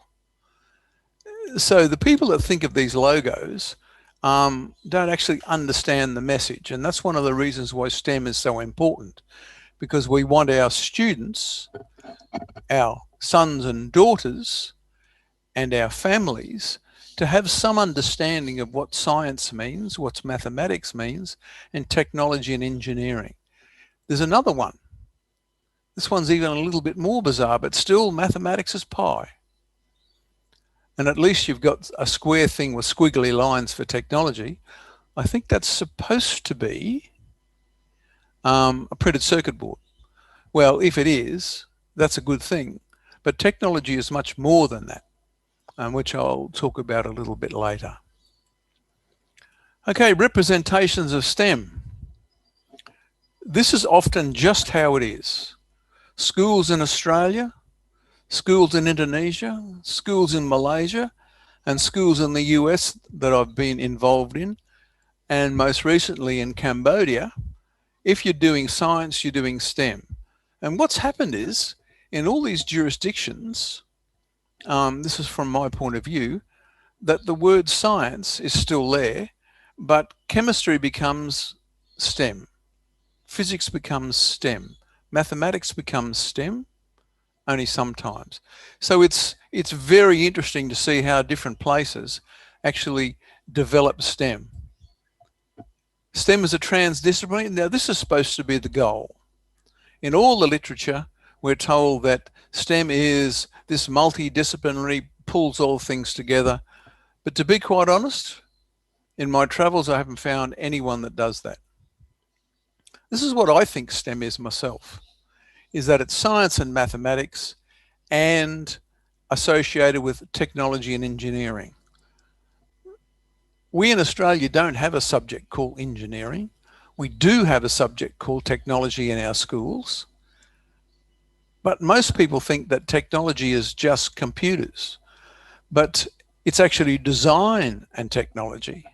So the people that think of these logos don't actually understand the message. And that's one of the reasons why STEM is so important, because we want our students, our sons and daughters, and our families to have some understanding of what science means, what mathematics means, and technology and engineering. There's another one. This one's even a little bit more bizarre, but still mathematics is pi. And at least you've got a square thing with squiggly lines for technology. I think that's supposed to be a printed circuit board. Well, if it is, that's a good thing. But technology is much more than that, which I'll talk about a little bit later. Okay, representations of STEM. This is often just how it is. Schools in Australia, schools in Indonesia, schools in Malaysia, and schools in the US that I've been involved in, and most recently in Cambodia. If you're doing science, you're doing STEM. And what's happened is, in all these jurisdictions, this is from my point of view, that the word science is still there, but chemistry becomes STEM, physics becomes STEM, mathematics becomes STEM, only sometimes. So it's very interesting to see how different places actually develop STEM. STEM is a transdisciplinary. Now, this is supposed to be the goal. In all the literature, we're told that STEM is this multidisciplinary, pulls all things together. But to be quite honest, in my travels, I haven't found anyone that does that. This is what I think STEM is myself, is that it's science and mathematics and associated with technology and engineering. We in Australia don't have a subject called engineering. We do have a subject called technology in our schools. But most people think that technology is just computers. But it's actually design and technology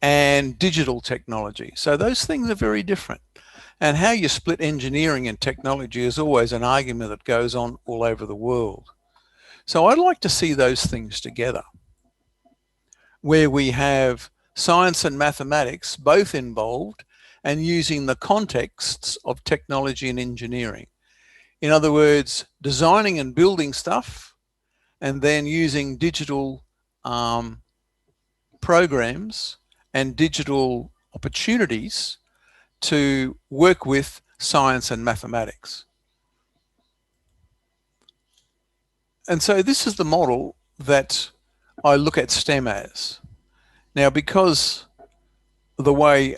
and digital technology. So those things are very different. And how you split engineering and technology is always an argument that goes on all over the world. So I'd like to see those things together, where we have science and mathematics both involved and using the contexts of technology and engineering. In other words, designing and building stuff and then using digital programs and digital opportunities to work with science and mathematics. And so this is the model that I look at STEM as. Now, because the way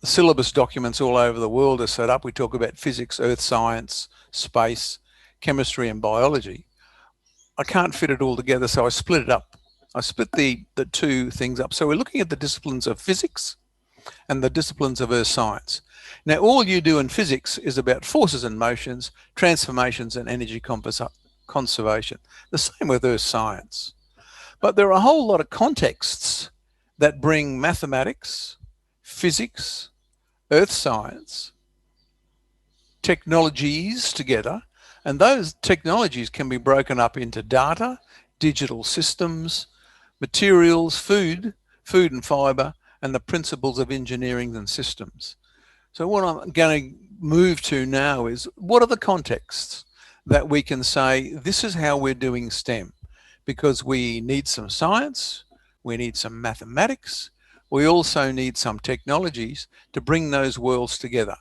syllabus documents all over the world are set up, we talk about physics, earth science, space, chemistry, and biology. I can't fit it all together, so I split it up. I split the two things up. So we're looking at the disciplines of physics and the disciplines of earth science. Now, all you do in physics is about forces and motions, transformations, and energy conservation. The same with earth science. But there are a whole lot of contexts that bring mathematics, physics, earth science, technologies together. And those technologies can be broken up into data, digital systems, materials, food and fiber, and the principles of engineering and systems. So what I'm going to move to now is, what are the contexts that we can say, this is how we're doing STEM? Because we need some science, we need some mathematics, we also need some technologies to bring those worlds together.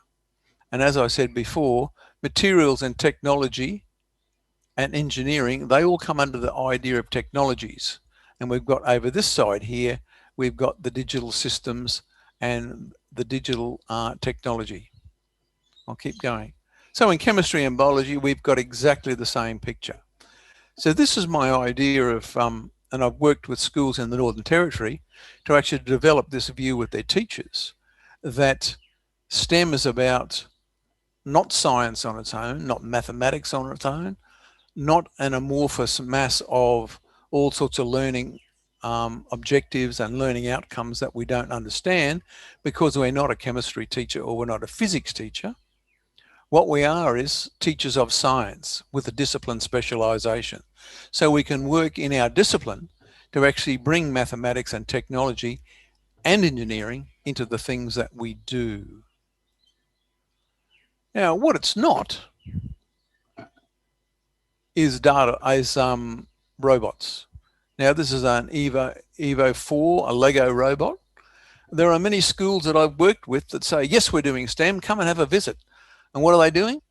And as I said before, materials and technology and engineering, they all come under the idea of technologies. And we've got over this side here, we've got the digital systems and the digital technology. I'll keep going. So in chemistry and biology, we've got exactly the same picture. So this is my idea of, and I've worked with schools in the Northern Territory to actually develop this view with their teachers, that STEM is about not science on its own, not mathematics on its own, not an amorphous mass of all sorts of learning objectives and learning outcomes that we don't understand because we're not a chemistry teacher or we're not a physics teacher. What we are is teachers of science with a discipline specialization. So we can work in our discipline to actually bring mathematics and technology and engineering into the things that we do. Now, what it's not is robots. Now, this is an Evo 4, a Lego robot. There are many schools that I've worked with that say, yes, we're doing STEM, come and have a visit. And what are they doing?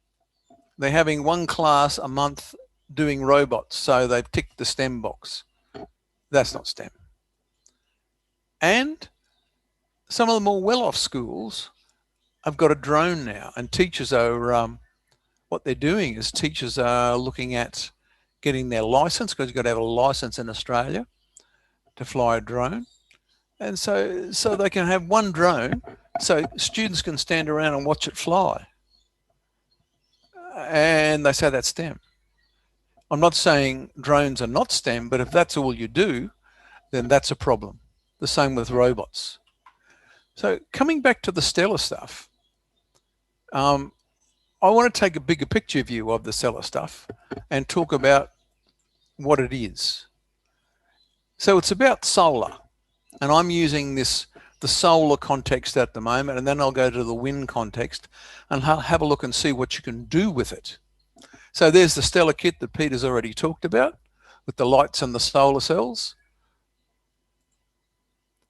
They're having one class a month doing robots. So they've ticked the STEM box. That's not STEM. And some of the more well-off schools have got a drone now, and teachers are, what they're doing is teachers are looking at getting their license, because you've got to have a license in Australia to fly a drone. And so they can have one drone so students can stand around and watch it fly. And they say that's STEM. I'm not saying drones are not STEM, but if that's all you do, then that's a problem. The same with robots. So coming back to the Stella stuff, I want to take a bigger picture view of the Stella stuff and talk about what it is. So it's about solar, and I'm using the solar context at the moment, and then I'll go to the wind context and have a look and see what you can do with it. So there's the Stella kit that Peter's already talked about with the lights and the solar cells.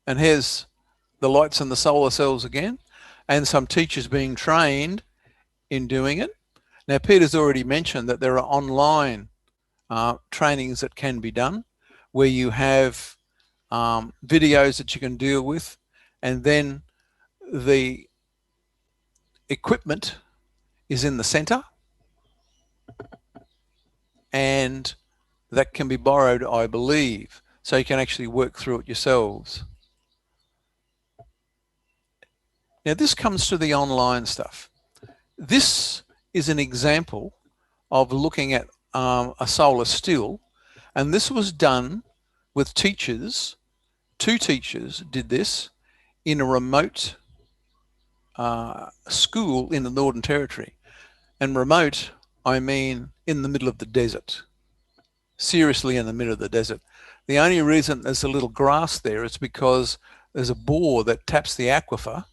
And here's the lights and the solar cells again, and some teachers being trained in doing it. Now, Peter's already mentioned that there are online trainings that can be done where you have videos that you can deal with, and then the equipment is in the center, and that can be borrowed, I believe, so you can actually work through it yourselves. Now, this comes to the online stuff. This is an example of looking at a solar still, and this was done with teachers. 2 teachers did this in a remote school in the Northern Territory. And remote, I mean in the middle of the desert. Seriously, in the middle of the desert. The only reason there's a little grass there is because there's a bore that taps the aquifer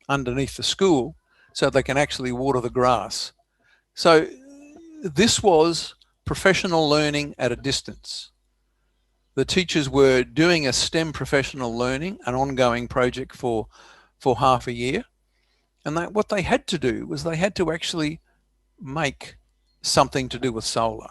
underneath the school so they can actually water the grass. So this was professional learning at a distance. The teachers were doing a STEM professional learning, an ongoing project for half a year. And what they had to do was they had to actually make something to do with solar.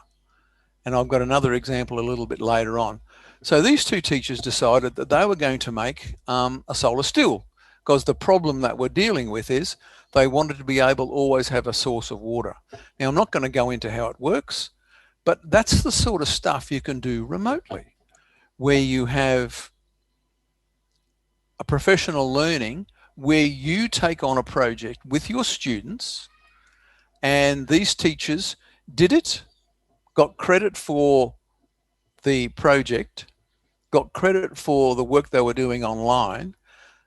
And I've got another example a little bit later on. So these 2 teachers decided that they were going to make a solar still, because the problem that we're dealing with is they wanted to be able to always have a source of water. Now, I'm not going to go into how it works, but that's the sort of stuff you can do remotely, where you have a professional learning where you take on a project with your students, and these teachers did it, got credit for the project, got credit for the work they were doing online,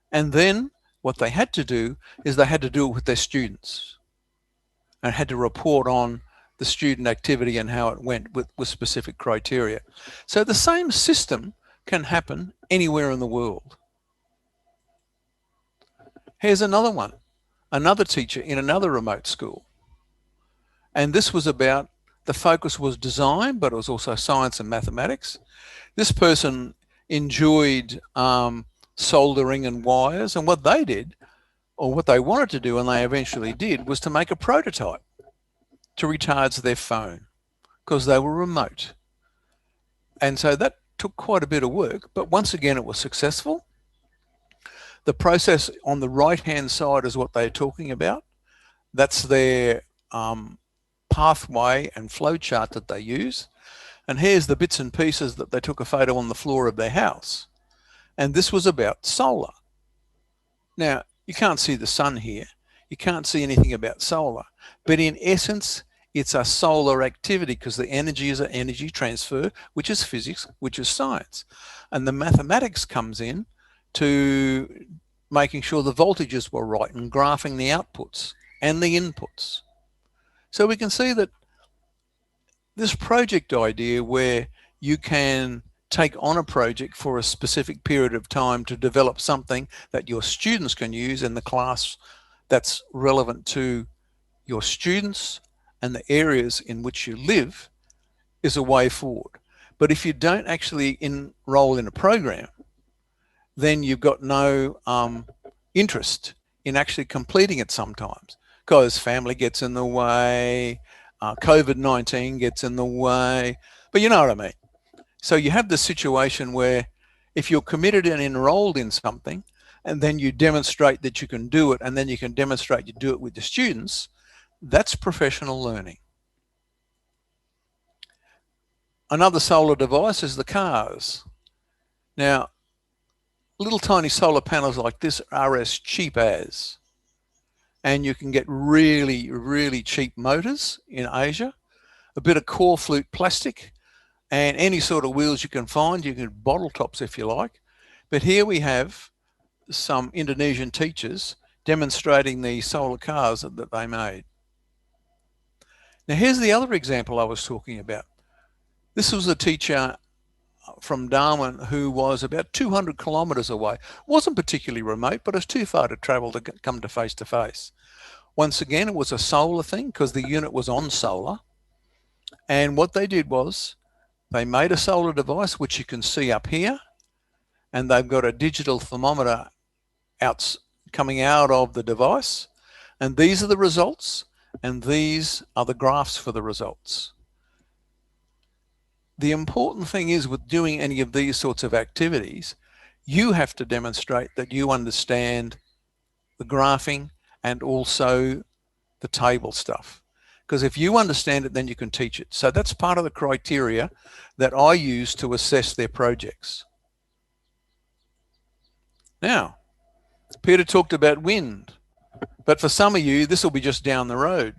and then what they had to do is they had to do it with their students and had to report on the student activity and how it went with specific criteria. So the same system can happen anywhere in the world. Here's another one, another teacher in another remote school. And this was about, the focus was design, but it was also science and mathematics. This person enjoyed soldering and wires, and what they did, or what they wanted to do and they eventually did, was to make a prototype to recharge their phone, because they were remote. And so that took quite a bit of work, but once again it was successful. The process on the right-hand side is what they're talking about. That's their pathway and flow chart that they use. And here's the bits and pieces that they took a photo on the floor of their house. And this was about solar. Now, you can't see the sun here. You can't see anything about solar. But in essence, it's a solar activity, because the energy is an energy transfer, which is physics, which is science. And the mathematics comes in to making sure the voltages were right and graphing the outputs and the inputs. So we can see that this project idea, where you can take on a project for a specific period of time to develop something that your students can use in the class that's relevant to your students and the areas in which you live is a way forward. But if you don't actually enroll in a program, then you've got no interest in actually completing it sometimes, because family gets in the way, COVID-19 gets in the way, but you know what I mean. So you have this situation where if you're committed and enrolled in something, and then you demonstrate that you can do it, and then you can demonstrate you do it with the students, that's professional learning. Another solar device is the cars. Now, little tiny solar panels like this are as cheap as, and you can get really, really cheap motors in Asia, a bit of core flute plastic, and any sort of wheels you can find. You can bottle tops if you like. But here we have some Indonesian teachers demonstrating the solar cars that they made. Now here's the other example I was talking about. This was a teacher from Darwin who was about 200 kilometers away. Wasn't particularly remote, but it's too far to travel to come to face to face. Once again, it was a solar thing because the unit was on solar. And what they did was they made a solar device, which you can see up here, and they've got a digital thermometer coming out of the device. And these are the results, and these are the graphs for the results. The important thing is with doing any of these sorts of activities, you have to demonstrate that you understand the graphing and also the table stuff. Because if you understand it, then you can teach it. So that's part of the criteria that I use to assess their projects. Now, Peter talked about wind, but for some of you, this will be just down the road.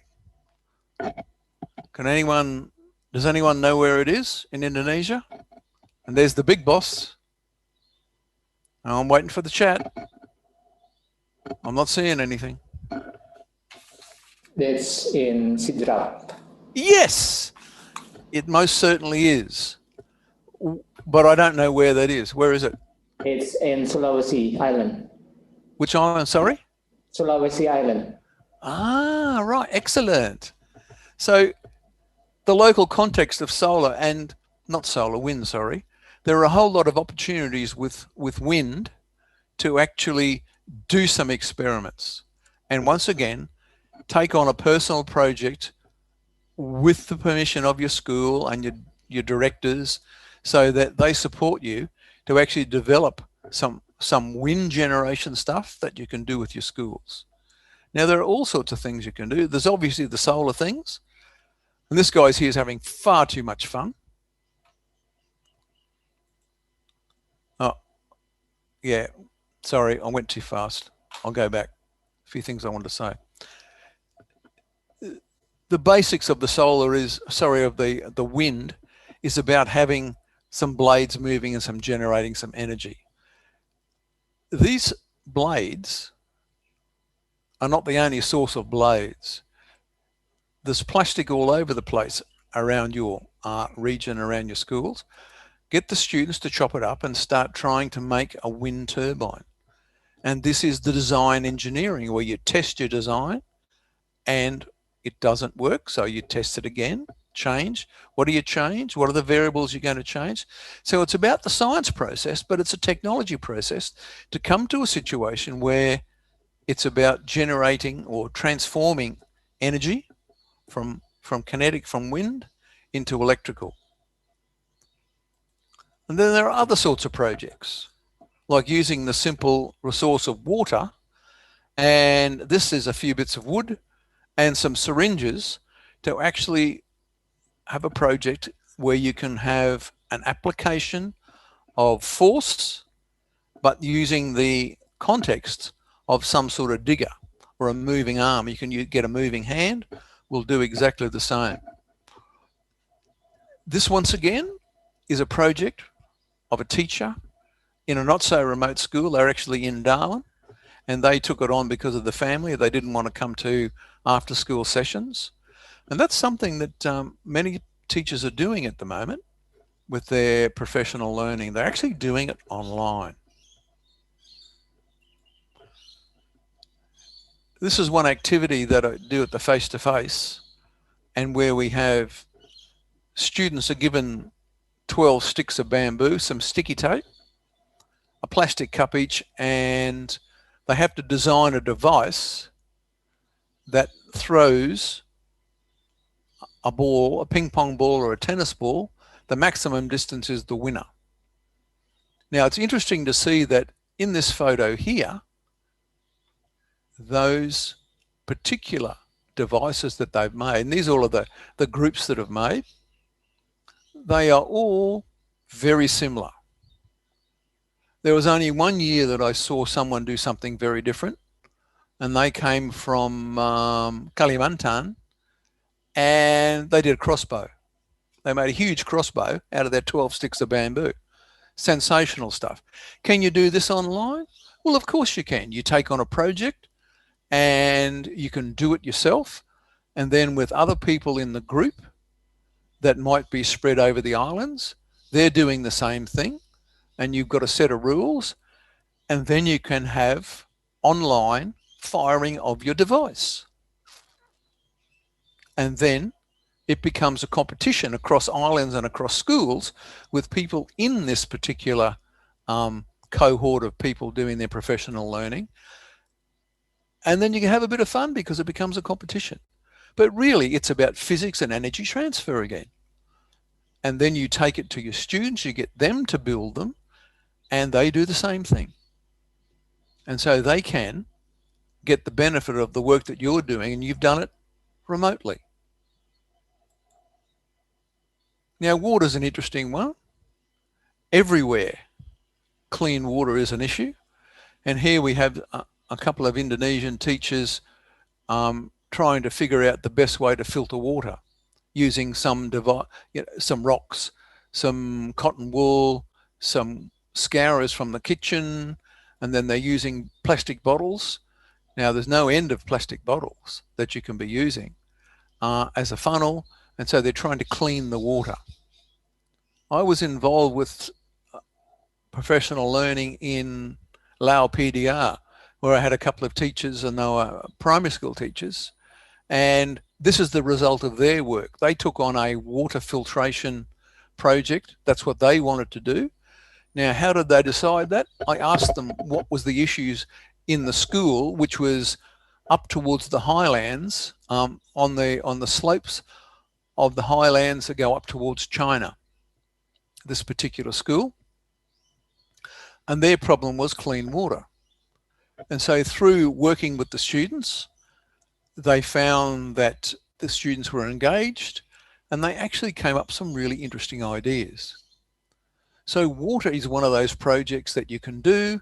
Does anyone know where it is in Indonesia? And there's the big boss. I'm waiting for the chat. I'm not seeing anything. That's in Sidrap. Yes, it most certainly is. But I don't know where that is. Where is it? It's in Sulawesi Island. Which island, sorry? Sulawesi Island. Ah, right, excellent. So the local context of solar and, not solar, wind, sorry, there are a whole lot of opportunities with wind to actually do some experiments. And once again, take on a personal project with the permission of your school and your directors so that they support you to actually develop some wind generation stuff that you can do with your schools. Now, there are all sorts of things you can do. There's obviously the solar things. And this guy's here is having far too much fun. Oh, yeah, sorry, I went too fast. I'll go back. A few things I wanted to say. The basics of the solar is, of the wind is about having some blades moving and some generating some energy. These blades are not the only source of blades. There's plastic all over the place around your region, around your schools. Get the students to chop it up and start trying to make a wind turbine. And this is the design engineering where you test your design and it doesn't work. So you test it again, change. What do you change? What are the variables you're going to change? So it's about the science process, but it's a technology process to come to a situation where it's about generating or transforming energy from kinetic, from wind into electrical. And then there are other sorts of projects, like using the simple resource of water. And this is a few bits of wood and some syringes to actually have a project where you can have an application of force, but using the context of some sort of digger or a moving arm. You can get a moving hand, will do exactly the same. This, once again, is a project of a teacher in a not so remote school. They're actually in Darwin, and they took it on because of the family. They didn't want to come to after school sessions. And that's something that many teachers are doing at the moment with their professional learning. They're actually doing it online. this is one activity that I do at the face-to-face, and where we have students are given 12 sticks of bamboo, some sticky tape, a plastic cup each, and they have to design a device that throws a ball, a ping pong ball or a tennis ball. The maximum distance is the winner. Now, it's interesting to see that in this photo here, those particular devices that they've made, and these are all of the groups that have made, they are all very similar. There was only one year that I saw someone do something very different, and they came from Kalimantan, and they did a crossbow. They made a huge crossbow out of their 12 sticks of bamboo. Sensational stuff. Can you do this online? Well, of course you can. You take on a project and you can do it yourself, and then with other people in the group that might be spread over the islands, they're doing the same thing, and you've got a set of rules, and then you can have online firing of your device. And then it becomes a competition across islands and across schools with people in this particular cohort of people doing their professional learning. And then you can have a bit of fun because it becomes a competition. But really, it's about physics and energy transfer again. And then you take it to your students, you get them to build them, and they do the same thing. And so they can get the benefit of the work that you're doing, and you've done it remotely. Now, water's an interesting one. Everywhere, clean water is an issue. And here we have a couple of Indonesian teachers trying to figure out the best way to filter water using some rocks, some cotton wool, some scourers from the kitchen, and then they're using plastic bottles. Now, there's no end of plastic bottles that you can be using as a funnel, and so they're trying to clean the water. I was involved with professional learning in Lao PDR, where I had a couple of teachers, and they were primary school teachers, and this is the result of their work. They took on a water filtration project. That's what they wanted to do. Now, how did they decide that? I asked them what was the issues in the school, which was up towards the highlands, on the slopes of the highlands that go up towards China, this particular school. And their problem was clean water. And so through working with the students, they found that the students were engaged, and they actually came up with some really interesting ideas. So water is one of those projects that you can do,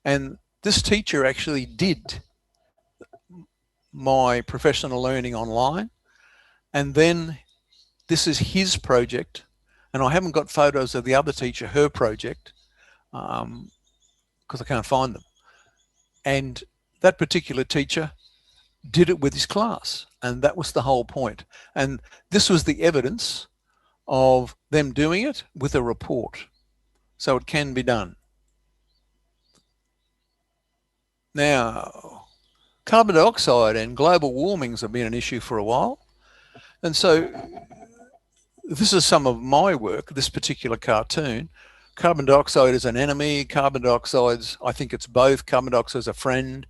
and this teacher actually did my professional learning online, and then this is his project, and I haven't got photos of the other teacher, her project, because I can't find them. And that particular teacher did it with his class, and that was the whole point. And this was the evidence of them doing it with a report. So it can be done. Now, carbon dioxide and global warmings have been an issue for a while. And so this is some of my work, this particular cartoon. Carbon dioxide is an enemy. Carbon dioxide's, I think it's both. Carbon dioxide's a friend.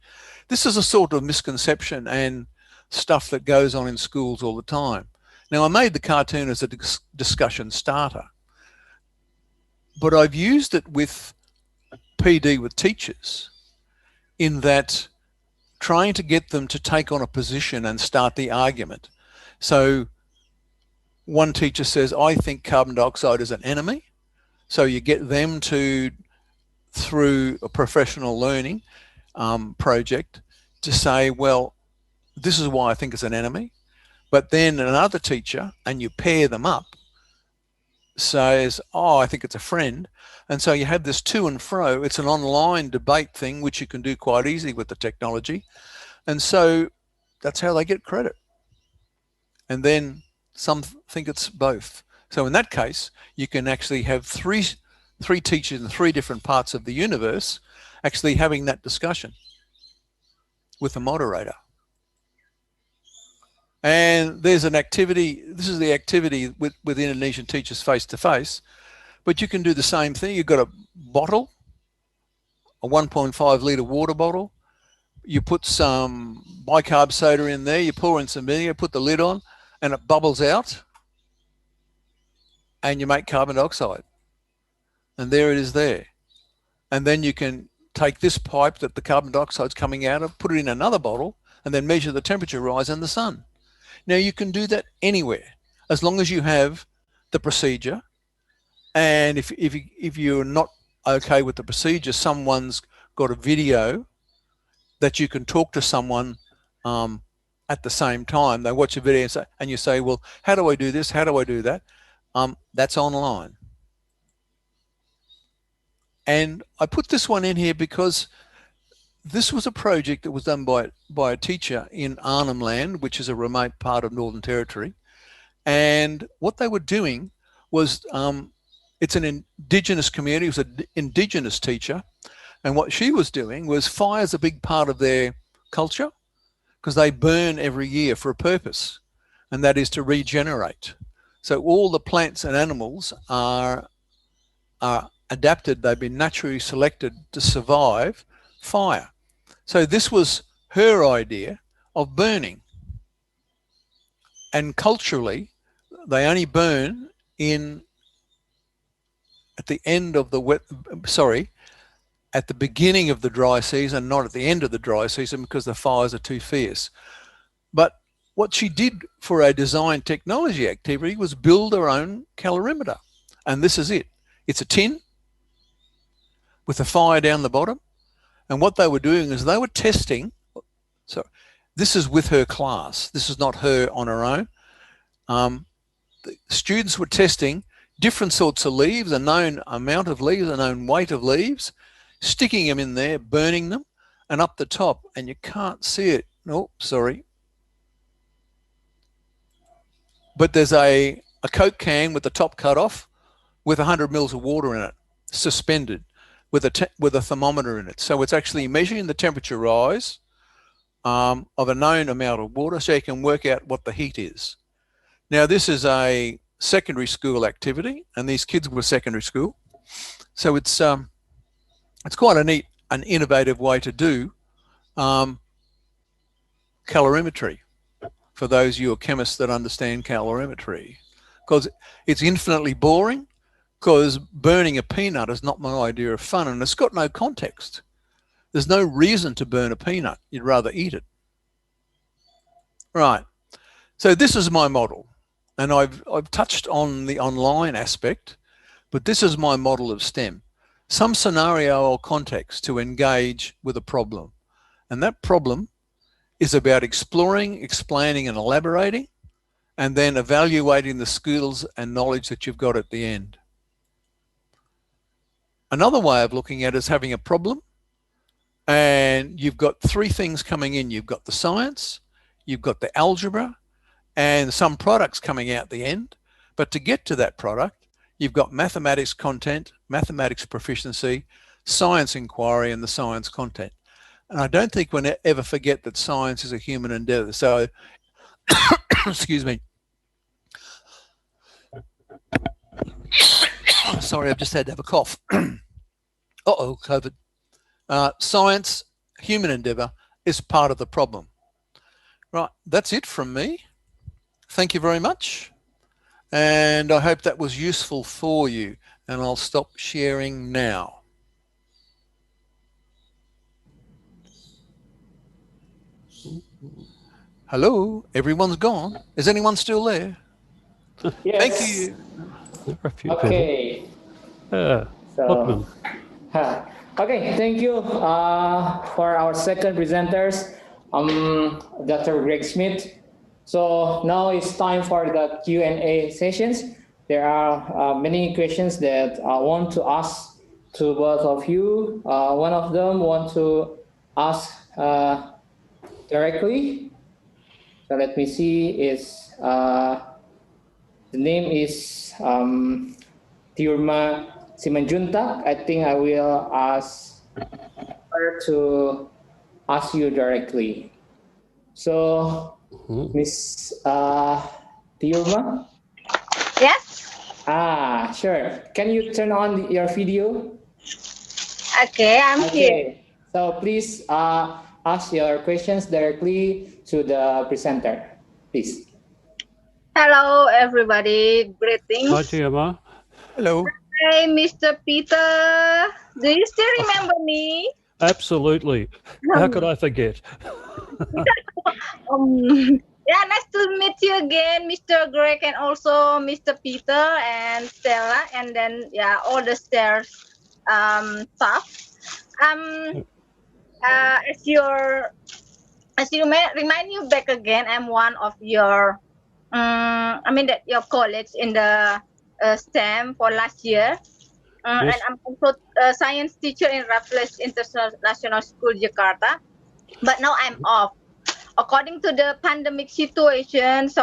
This is a sort of misconception and stuff that goes on in schools all the time. Now, I made the cartoon as a discussion starter, but I've used it with PD with teachers in that trying to get them to take on a position and start the argument. So one teacher says, I think carbon dioxide is an enemy. So you get them to, through a professional learning project, to say, well, this is why I think it's an enemy. But then another teacher, and you pair them up, says, oh, I think it's a friend. And so you have this to and fro. It's an online debate thing, which you can do quite easily with the technology. And so that's how they get credit. And then some think it's both. So in that case, you can actually have three teachers in three different parts of the universe actually having that discussion with the moderator. And there's an activity, this is the activity with Indonesian teachers face-to-face, but you can do the same thing. You've got a bottle, a 1.5 litre water bottle. You put some bicarb soda in there, you pour in some vinegar, put the lid on, and it bubbles out, and you make carbon dioxide. And there it is there. And then you can take this pipe that the carbon dioxide's coming out of, put it in another bottle, and then measure the temperature rise in the sun. Now, you can do that anywhere, as long as you have the procedure. And if you're not okay with the procedure, someone's got a video that you can talk to someone at the same time. They watch a video and you say, well, how do I do this? How do I do that? That's online. And I put this one in here because this was a project that was done by a teacher in Arnhem Land, which is a remote part of Northern Territory. And what they were doing was, it's an Indigenous community, it was an Indigenous teacher. And what she was doing was, fire's a big part of their culture because they burn every year for a purpose, and that is to regenerate. So all the plants and animals are adapted, they've been naturally selected to survive fire. So this was her idea of burning. And culturally, they only burn at the end of the at the beginning of the dry season, not at the end of the dry season, because the fires are too fierce. But what she did for a design technology activity was build her own calorimeter. And this is it. It's a tin with a fire down the bottom. And what they were doing is they were testing. So this is with her class. This is not her on her own. The students were testing different sorts of leaves, a known amount of leaves, a known weight of leaves, sticking them in there, burning them, and up the top, and you can't see it. Oh, sorry. But there's a Coke can with the top cut off with 100 mils of water in it, suspended, with a thermometer in it. So it's actually measuring the temperature rise of a known amount of water, so you can work out what the heat is. Now, this is a secondary school activity, and these kids were secondary school. So it's quite a neat and innovative way to do calorimetry for those of you chemists that understand calorimetry, because it's infinitely boring, because burning a peanut is not my idea of fun, and it's got no context. There's no reason to burn a peanut. You'd rather eat it. Right. So this is my model, and I've touched on the online aspect, but this is my model of STEM. Some scenario or context to engage with a problem. And that problem is about exploring, explaining, and elaborating, and then evaluating the skills and knowledge that you've got at the end. Another way of looking at it is having a problem, and you've got three things coming in. You've got the science, you've got the algebra, and some products coming out the end. But to get to that product, you've got mathematics content, mathematics proficiency, science inquiry, and the science content. And I don't think we'll ever forget that science is a human endeavor. So, excuse me. Sorry, I've just had to have a cough. Uh-oh, COVID. Science, human endeavor, is part of the problem. Right, that's it from me. Thank you very much. And I hope that was useful for you. And I'll stop sharing now. Hello, everyone's gone. Is anyone still there? Yes. Thank you. There are a few Okay. people. Lotman. Okay, thank you for our second presenters, Dr. Greg Smith. So now it's time for the Q&A sessions. There are many questions that I want to ask to both of you. One of them want to ask directly. So let me see. Is the name is Tiurma Simanjuntak. I think I will ask her to ask you directly. So Miss Tioma? Yes. Sure. Can you turn on your video? Okay, I'm here. Okay. So please ask your questions directly to the presenter, please. Hello, everybody. Greetings. Hi, Tiama. Hello. Hi, Mr. Peter. Do you still remember me? Absolutely. How could I forget? Yeah, nice to meet you again, Mr. Greg, and also Mr. Peter and Stella, and then yeah, all the stairs staff. As you remind you back again, I'm one of your that your college in the STEM for last year. Yes. And I'm also a science teacher in Raffles International School, Jakarta. But now I'm off. According to the pandemic situation, so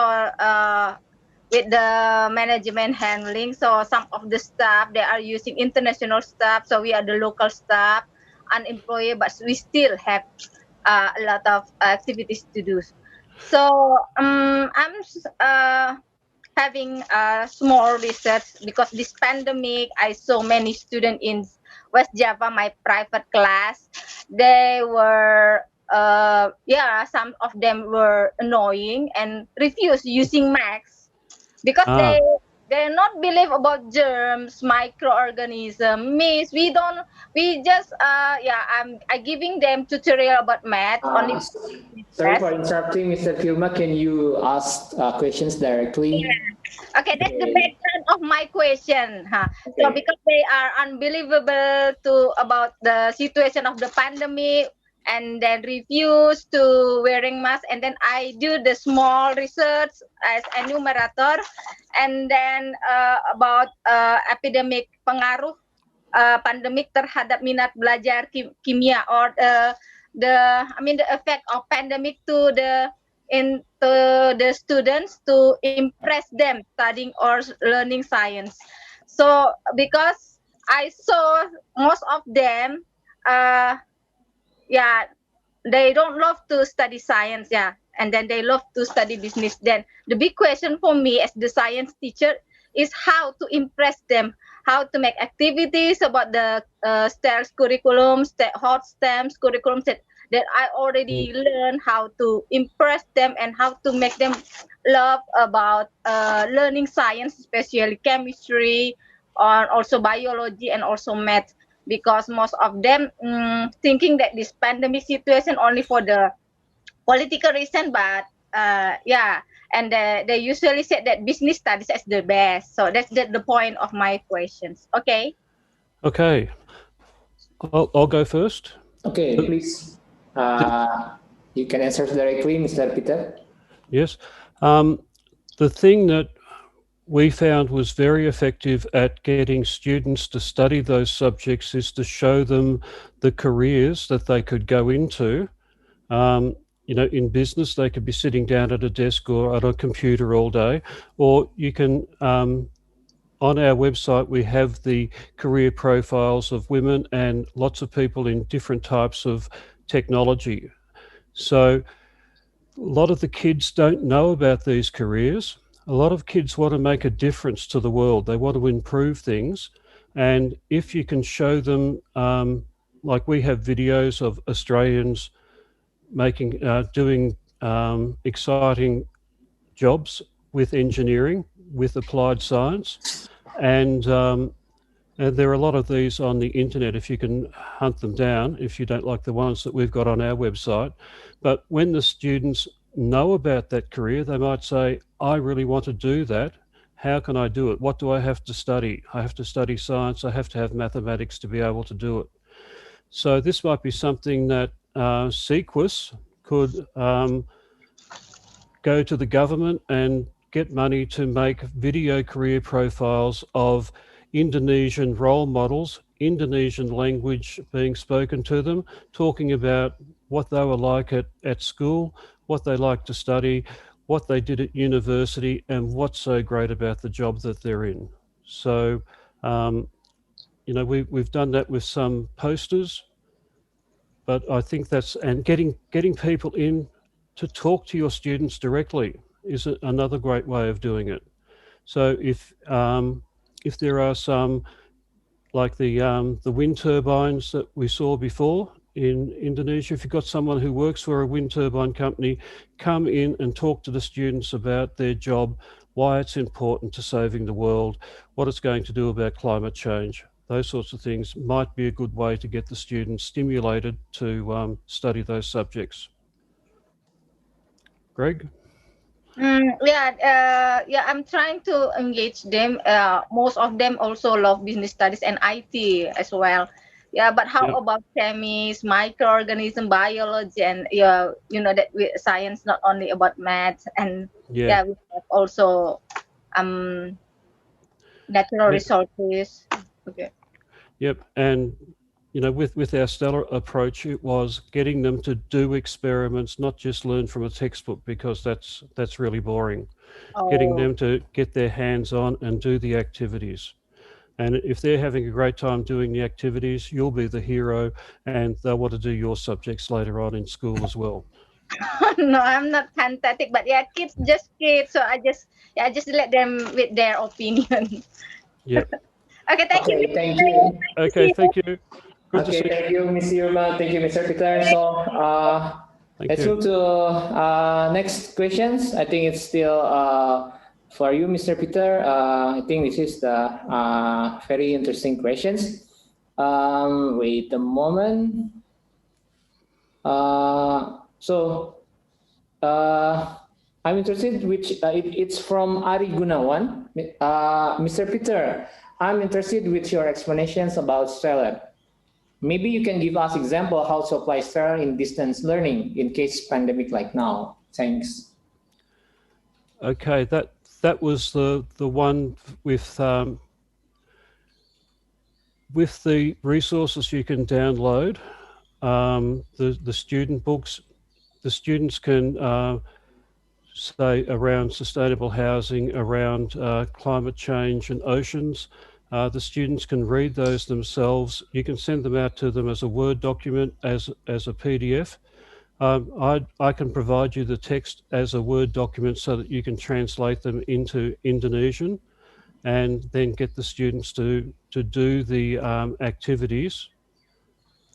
with the management handling, so some of the staff, they are using international staff. So we are the local staff, unemployed, but we still have a lot of activities to do. So I'm having a small research because this pandemic, I saw many students in West Java, my private class. They were, some of them were annoying and refused using masks because they not believe about germs, microorganisms. Means we just I giving them tutorial about math only. Sorry for interrupting, Mr. Filma. Can you ask questions directly? Yeah. Okay, that's the background of my question. So because they are unbelievable about the situation of the pandemic and then refuse to wearing mask, and then I do the small research as enumerator, and then about epidemic pengaruh pandemik terhadap minat belajar kimia, or the effect of pandemic to the students to impress them studying or learning science. So because I saw most of them, they don't love to study science, and then they love to study business. Then the big question for me as the science teacher is how to impress them, how to make activities about the STEM curriculum, hot STEMs curriculums that I already learned, how to impress them and how to make them love about learning science, especially chemistry, or also biology and also math, because most of them thinking that this pandemic situation only for the political reason, but and they usually said that business studies is the best. So that's the point of my questions. Okay. Okay. I'll go first. Okay, please. You can answer directly, Mr. Peter. Yes. The thing that we found was very effective at getting students to study those subjects is to show them the careers that they could go into. In business, they could be sitting down at a desk or at a computer all day, or you can, on our website, we have the career profiles of women and lots of people in different types of technology. So a lot of the kids don't know about these careers. A lot of kids want to make a difference to the world. They want to improve things. And if you can show them, like we have videos of Australians doing exciting jobs with engineering, with applied science. And there are a lot of these on the internet if you can hunt them down, if you don't like the ones that we've got on our website. But when the students know about that career, they might say, I really want to do that. How can I do it? What do I have to study? I have to study science. I have to have mathematics to be able to do it. So this might be something that Sequus could go to the government and get money to make video career profiles of Indonesian role models, Indonesian language being spoken to them, talking about what they were like at school, what they like to study, what they did at university, and what's so great about the job that they're in. So, we've done that with some posters, but I think and getting people in to talk to your students directly is another great way of doing it. So if there are some, like the wind turbines that we saw before in Indonesia, if you've got someone who works for a wind turbine company, come in and talk to the students about their job, why it's important to saving the world, what it's going to do about climate change. Those sorts of things might be a good way to get the students stimulated to study those subjects. Greg? Yeah, I'm trying to engage them. Most of them also love business studies and IT as well. Yeah, but how about chemistry, microorganism, biology, and that science not only about maths and we have also natural resources. Okay. Yep, and with our Stella approach, it was getting them to do experiments, not just learn from a textbook, because that's really boring. Getting them to get their hands on and do the activities. And if they're having a great time doing the activities, you'll be the hero, and they'll want to do your subjects later on in school as well. No, I'm not fantastic, but kids just kids. So I just let them with their opinion. Yeah. Okay, thank you. Thank you. Okay, thank you. Good to see Thank you, Ms. Yurma. Thank you, Mr. Peter. So let's move to next questions. I think it's still for you, Mr. Peter. I think this is the very interesting questions. Wait a moment. I'm interested, it's from Ari Gunawan. Mr. Peter, I'm interested with your explanations about Stella. Maybe you can give us example how to apply Stella in distance learning in case pandemic like now. Thanks. Okay, that was the one with the resources you can download, the student books. The students can say around sustainable housing, around climate change and oceans. The students can read those themselves. You can send them out to them as a Word document, as a PDF. I can provide you the text as a Word document so that you can translate them into Indonesian, and then get the students to do the activities,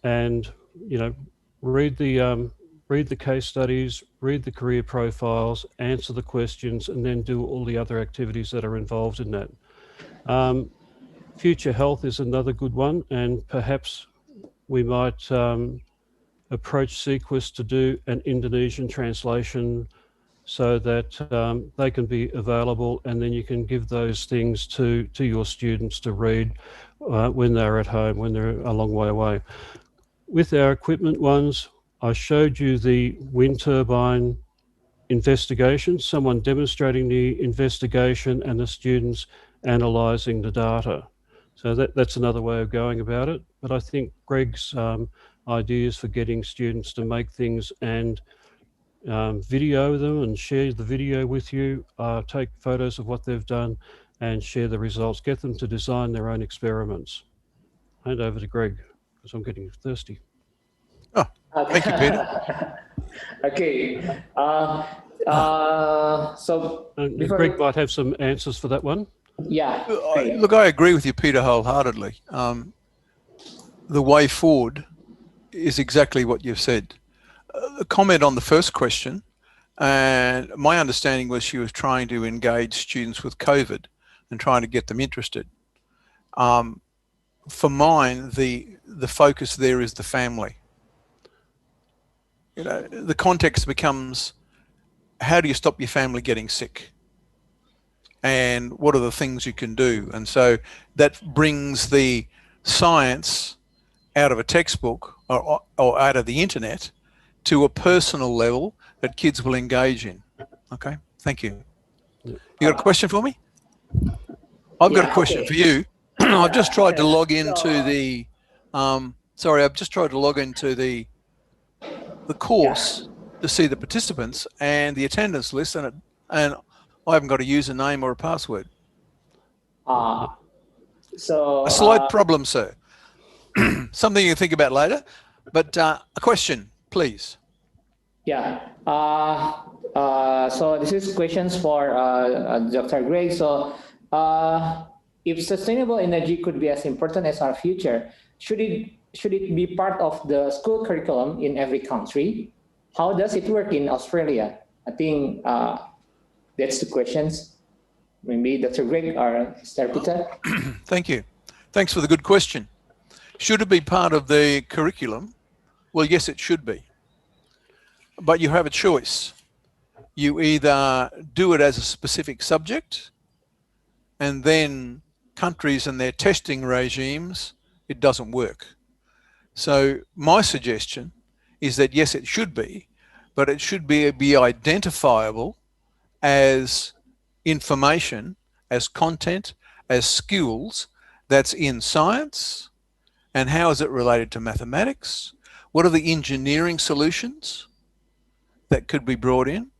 and read the case studies, read the career profiles, answer the questions, and then do all the other activities that are involved in that. Future health is another good one, and perhaps we might approach Sequest to do an Indonesian translation so that they can be available, and then you can give those things to your students to read when they're at home, when they're a long way away. With our equipment ones, I showed you the wind turbine investigation, someone demonstrating the investigation and the students analysing the data. So that's another way of going about it. But I think Greg's ideas for getting students to make things and video them and share the video with you, take photos of what they've done and share the results, get them to design their own experiments. Hand over to Greg, because I'm getting thirsty. Oh, thank you, Peter. Okay. So Greg might have some answers for that one. Yeah. Look, I agree with you, Peter, wholeheartedly. The way forward is exactly what you've said. A comment on the first question, and my understanding was she was trying to engage students with COVID and trying to get them interested. For mine, the focus there is the family. The context becomes, how do you stop your family getting sick? And what are the things you can do? And so that brings the science out of a textbook or out of the internet to a personal level that kids will engage in. Okay, thank you. You got a question for me? I've got a question for you. I've just tried to log into the, I've just tried to log into the course to see the participants and the attendance list, and I haven't got a username or a password. So a slight problem, sir. Something you can think about later. But a question, please. Yeah. So this is questions for Dr. Greg. So if sustainable energy could be as important as our future, should it be part of the school curriculum in every country? How does it work in Australia? I think that's the questions. Maybe Dr. Greg or Mr. Peter. Thank you. Thanks for the good question. Should it be part of the curriculum? Well, yes, it should be. But you have a choice. You either do it as a specific subject, and then countries and their testing regimes, it doesn't work. So my suggestion is that yes, it should be, but it should be identifiable as information, as content, as skills that's in science. And how is it related to mathematics? What are the engineering solutions that could be brought in?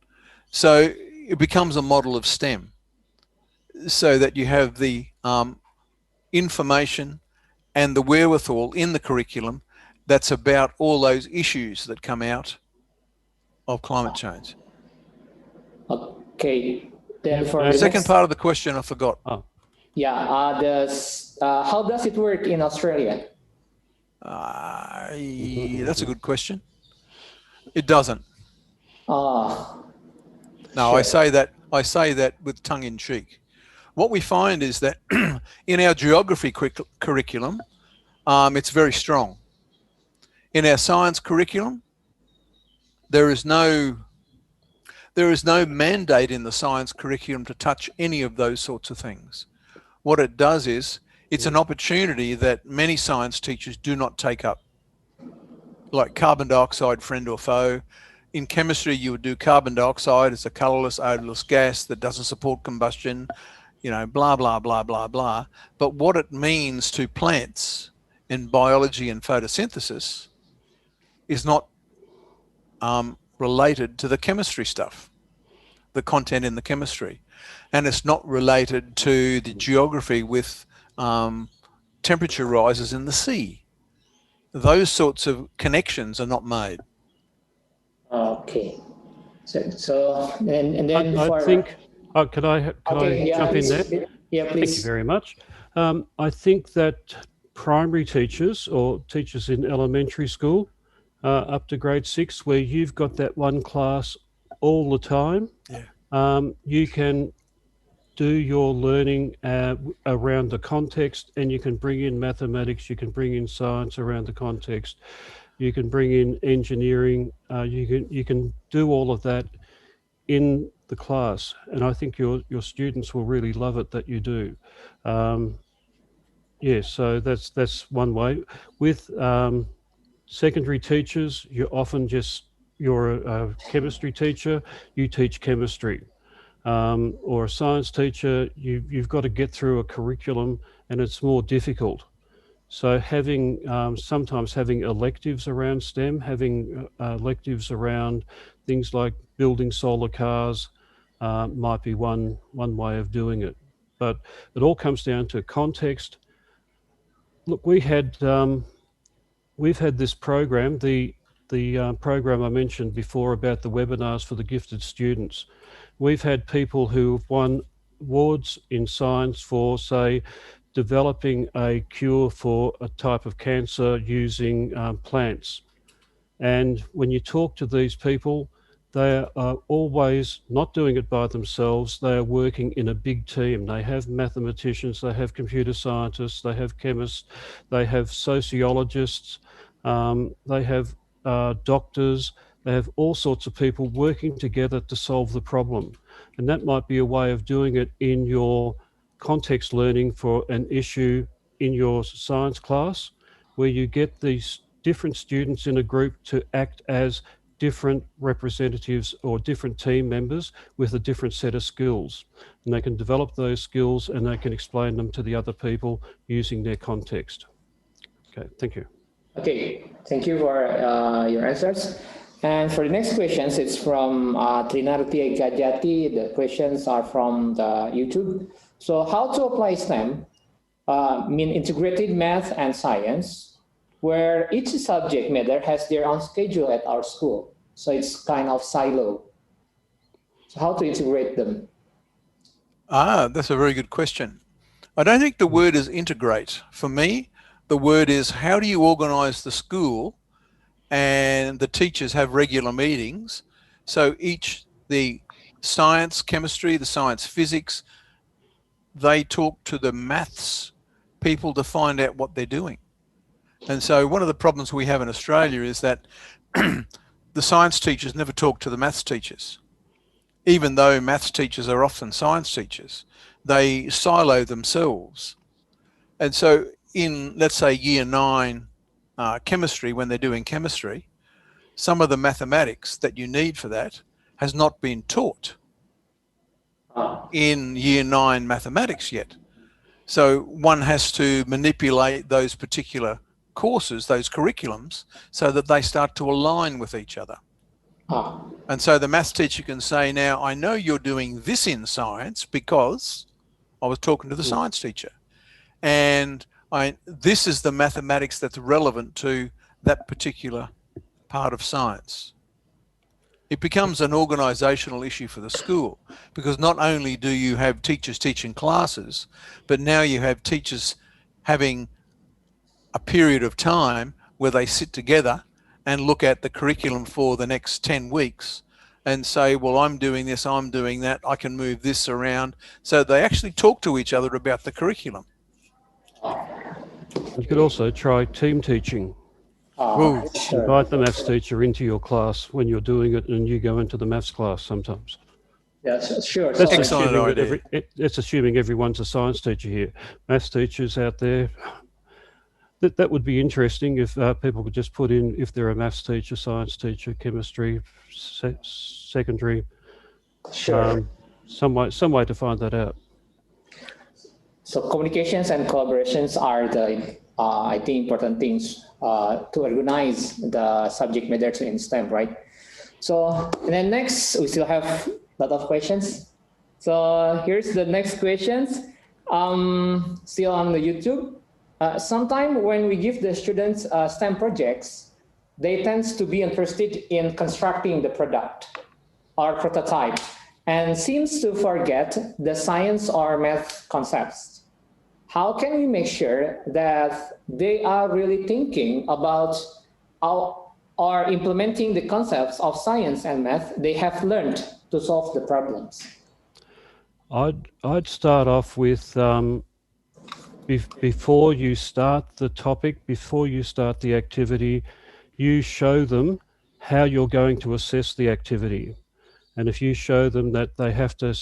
So it becomes a model of STEM, so that you have the information and the wherewithal in the curriculum that's about all those issues that come out of climate change. Okay. Then for The the second next, part of the question I forgot. Oh, yeah, how does it work in Australia? That's a good question. It doesn't. Oh, No, sure. I say that with tongue in cheek. What we find is that in our geography curriculum, it's very strong. In our science curriculum, there is no mandate in the science curriculum to touch any of those sorts of things. What it does is it's an opportunity that many science teachers do not take up, like carbon dioxide, friend or foe. In chemistry, you would do carbon dioxide. It's a colorless, odorless gas that doesn't support combustion, you know, blah, blah, blah, blah, blah. But what it means to plants in biology and photosynthesis is not related to the chemistry stuff, the content in the chemistry. And it's not related to the geography with temperature rises in the sea. Those sorts of connections are not made. Okay. So and then I think. Oh, can I yeah, jump in please. there? Yeah, Thank you please. very much. I think that primary teachers or teachers in elementary school up to grade 6, where you've got that one class all the time, you can do your learning around the context, and you can bring in mathematics, you can bring in science around the context, you can bring in engineering, you can do all of that in the class, and I think your students will really love it that you do. Yeah, so that's one way. With secondary teachers, you're a chemistry teacher, you teach chemistry. Or a science teacher, you've got to get through a curriculum, and it's more difficult. So sometimes having electives around STEM, having electives around things like building solar cars might be one way of doing it. But it all comes down to context. Look, we've had this program, the program I mentioned before about the webinars for the gifted students. We've had people who've won awards in science for, say, developing a cure for a type of cancer using plants. And when you talk to these people, they are always not doing it by themselves. They are working in a big team. They have mathematicians, they have computer scientists, they have chemists, they have sociologists, they have doctors, they have all sorts of people working together to solve the problem. And that might be a way of doing it in your context learning for an issue in your science class, where you get these different students in a group to act as different representatives or different team members with a different set of skills. And they can develop those skills and they can explain them to the other people using their context. Okay, thank you. Okay, thank you for your answers. And for the next questions, it's from Trinarti Gajati. The questions are from the YouTube. So how to apply STEM, mean integrated math and science, where each subject matter has their own schedule at our school. So it's kind of silo. So how to integrate them? That's a very good question. I don't think the word is integrate. For me, the word is how do you organize the school and the teachers have regular meetings. So the science chemistry, the science physics, they talk to the maths people to find out what they're doing. And so one of the problems we have in Australia is that the science teachers never talk to the maths teachers. Even though maths teachers are often science teachers, they silo themselves. And so in, let's say, year 9 chemistry, when they're doing chemistry, some of the mathematics that you need for that has not been taught in year 9 mathematics yet. So one has to manipulate those particular courses, those curriculums, so that they start to align with each other. And so the maths teacher can say, now, I know you're doing this in science because I was talking to the science teacher. And this is the mathematics that's relevant to that particular part of science. It becomes an organizational issue for the school, because not only do you have teachers teaching classes, but now you have teachers having a period of time where they sit together and look at the curriculum for the next 10 weeks and say, well, I'm doing this, I'm doing that, I can move this around. So they actually talk to each other about the curriculum. You could also try team teaching. Sure. Invite the maths teacher into your class when you're doing it, and you go into the maths class sometimes. Yes, sure. That's excellent idea. It's assuming everyone's a science teacher here. Maths teachers out there, that would be interesting if people could just put in if they're a maths teacher, science teacher, chemistry, secondary. Sure. Some way to find that out. So communications and collaborations are the, I think, important things to organize the subject matter in STEM, right? So, and then next, we still have a lot of questions. So here's the next questions. Still on the YouTube. Sometimes when we give the students STEM projects, they tend to be interested in constructing the product or prototype and seems to forget the science or math concepts. How can we make sure that they are really thinking about or implementing the concepts of science and math they have learned to solve the problems? I'd start off with before you start the topic, before you start the activity, you show them how you're going to assess the activity. And if you show them that they have to,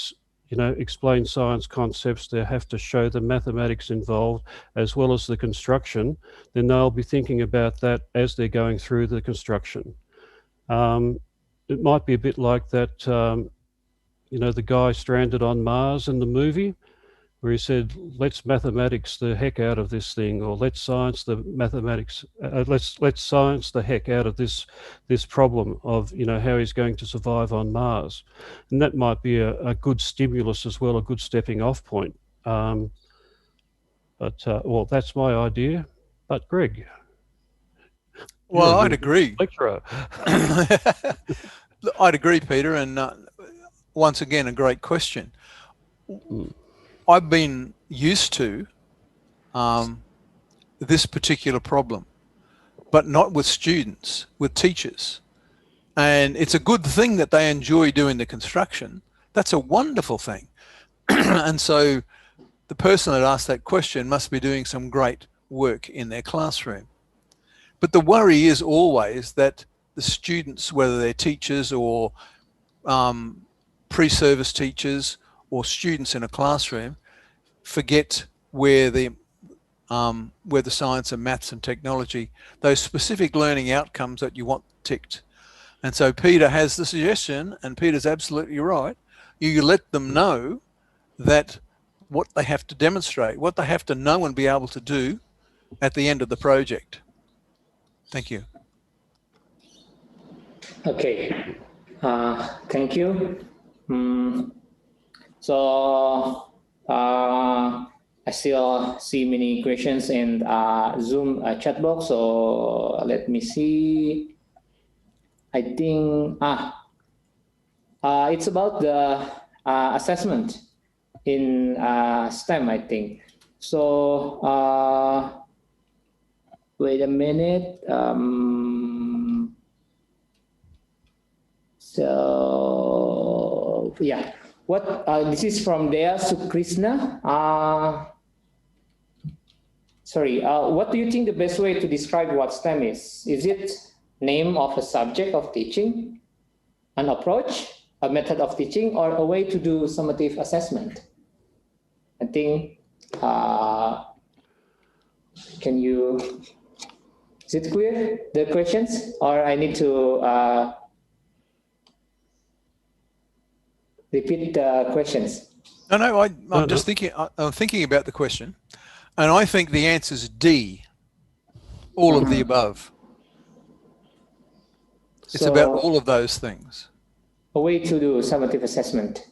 explain science concepts, they have to show the mathematics involved as well as the construction, then they'll be thinking about that as they're going through the construction. It might be a bit like that, the guy stranded on Mars in the movie, where he said, let's mathematics the heck out of this thing, or let's science the mathematics, let's science the heck out of this problem of, how he's going to survive on Mars. And that might be a good stimulus as well, a good stepping off point. Well, that's my idea. But Greg? Well, I'd agree. Lecturer. I'd agree, Peter, and once again, a great question. I've been used to this particular problem, but not with students, with teachers. And it's a good thing that they enjoy doing the construction. That's a wonderful thing. And so the person that asked that question must be doing some great work in their classroom. But the worry is always that the students, whether they're teachers or pre-service teachers or students in a classroom, forget where the science and maths and technology, those specific learning outcomes that you want ticked. And so Peter has the suggestion, and Peter's absolutely right. You let them know that what they have to demonstrate, what they have to know and be able to do at the end of the project. Thank you. Okay, thank you. So I still see many questions in Zoom chat box. So let me see. I think it's about the assessment in STEM, I think. So wait a minute. So yeah, what this is from Dea Sukrishna. Sorry, what do you think the best way to describe what STEM is? Is it name of a subject of teaching, an approach, a method of teaching, or a way to do summative assessment? I think, is it clear, the questions, or I need to repeat the questions? No, I'm just thinking, I'm thinking about the question, and I think the answer is D, all of the above. It's So, about all of those things. a way to do summative assessment.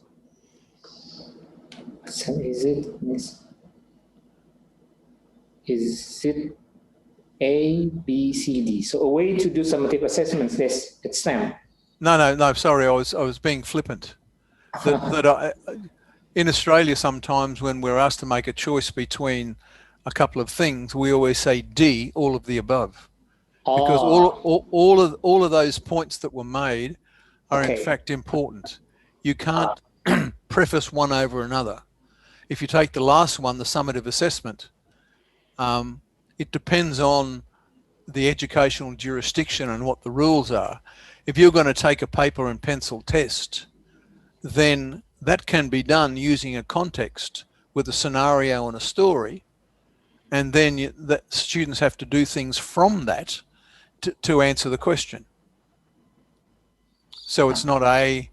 Is it A, B, C, D? So a way to do summative assessments, yes, it's STEM. No, sorry, I was being flippant. In Australia, sometimes when we're asked to make a choice between a couple of things, we always say D, all of the above, because all of those points that were made are in fact important. You can't preface one over another. If you take the last one, the summative assessment, it depends on the educational jurisdiction and what the rules are. If you're going to take a paper and pencil test, then that can be done using a context with a scenario and a story, and then the students have to do things from that to answer the question. So it's not a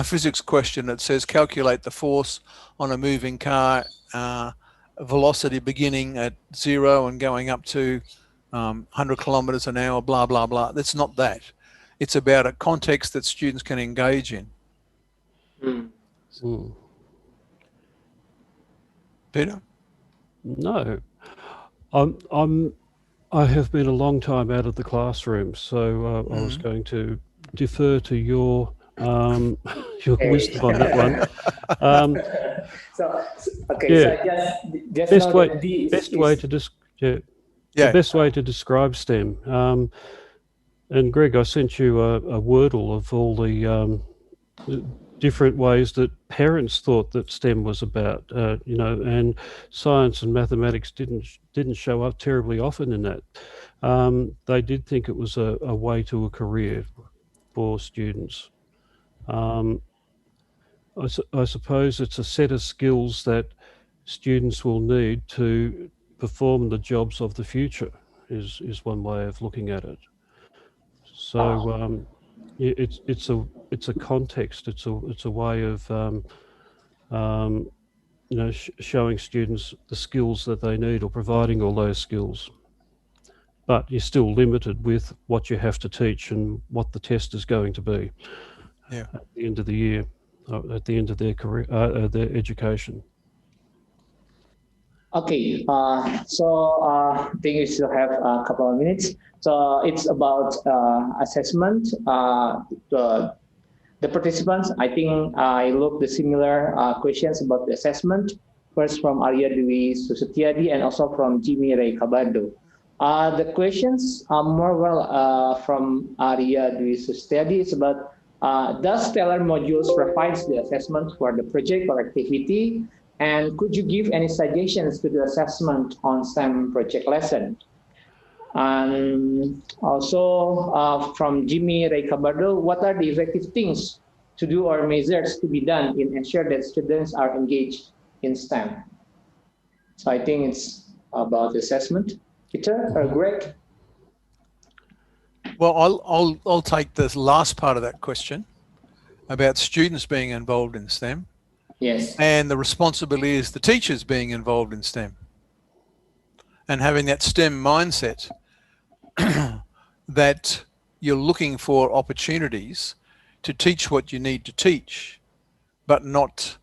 physics question that says calculate the force on a moving car, velocity beginning at 0 and going up to 100 kilometers an hour, blah, blah, blah. That's not that. It's about a context that students can engage in. Peter? No, I have been a long time out of the classroom, so I was going to defer to your wisdom on that one. So the best way to describe STEM. And Greg, I sent you a Wordle of all the different ways that parents thought that STEM was about, and science and mathematics didn't show up terribly often in that. They did think it was a way to a career for students. I suppose it's a set of skills that students will need to perform the jobs of the future is one way of looking at it. So it's a context. It's a way of showing students the skills that they need or providing all those skills. But you're still limited with what you have to teach and what the test is going to be at the end of the year, at the end of their career, their education. Okay, so I think we still have a couple of minutes. So it's about assessment. The participants, I think I looked the similar questions about the assessment, first from Arya Dwi Susetyadi and also from Jimmy Ray Cabardo. The questions are more from Arya Dwi Susetyadi. It's about does Stellar Modules provides the assessment for the project or activity? And could you give any suggestions to the assessment on STEM project lesson? And also from Jimmy Ray Cabardo, what are the effective things to do or measures to be done in ensure that students are engaged in STEM? So I think it's about assessment. Peter or Greg? Well, I'll take this last part of that question about students being involved in STEM. Yes. And the responsibility is the teachers being involved in STEM and having that STEM mindset that you're looking for opportunities to teach what you need to teach, but not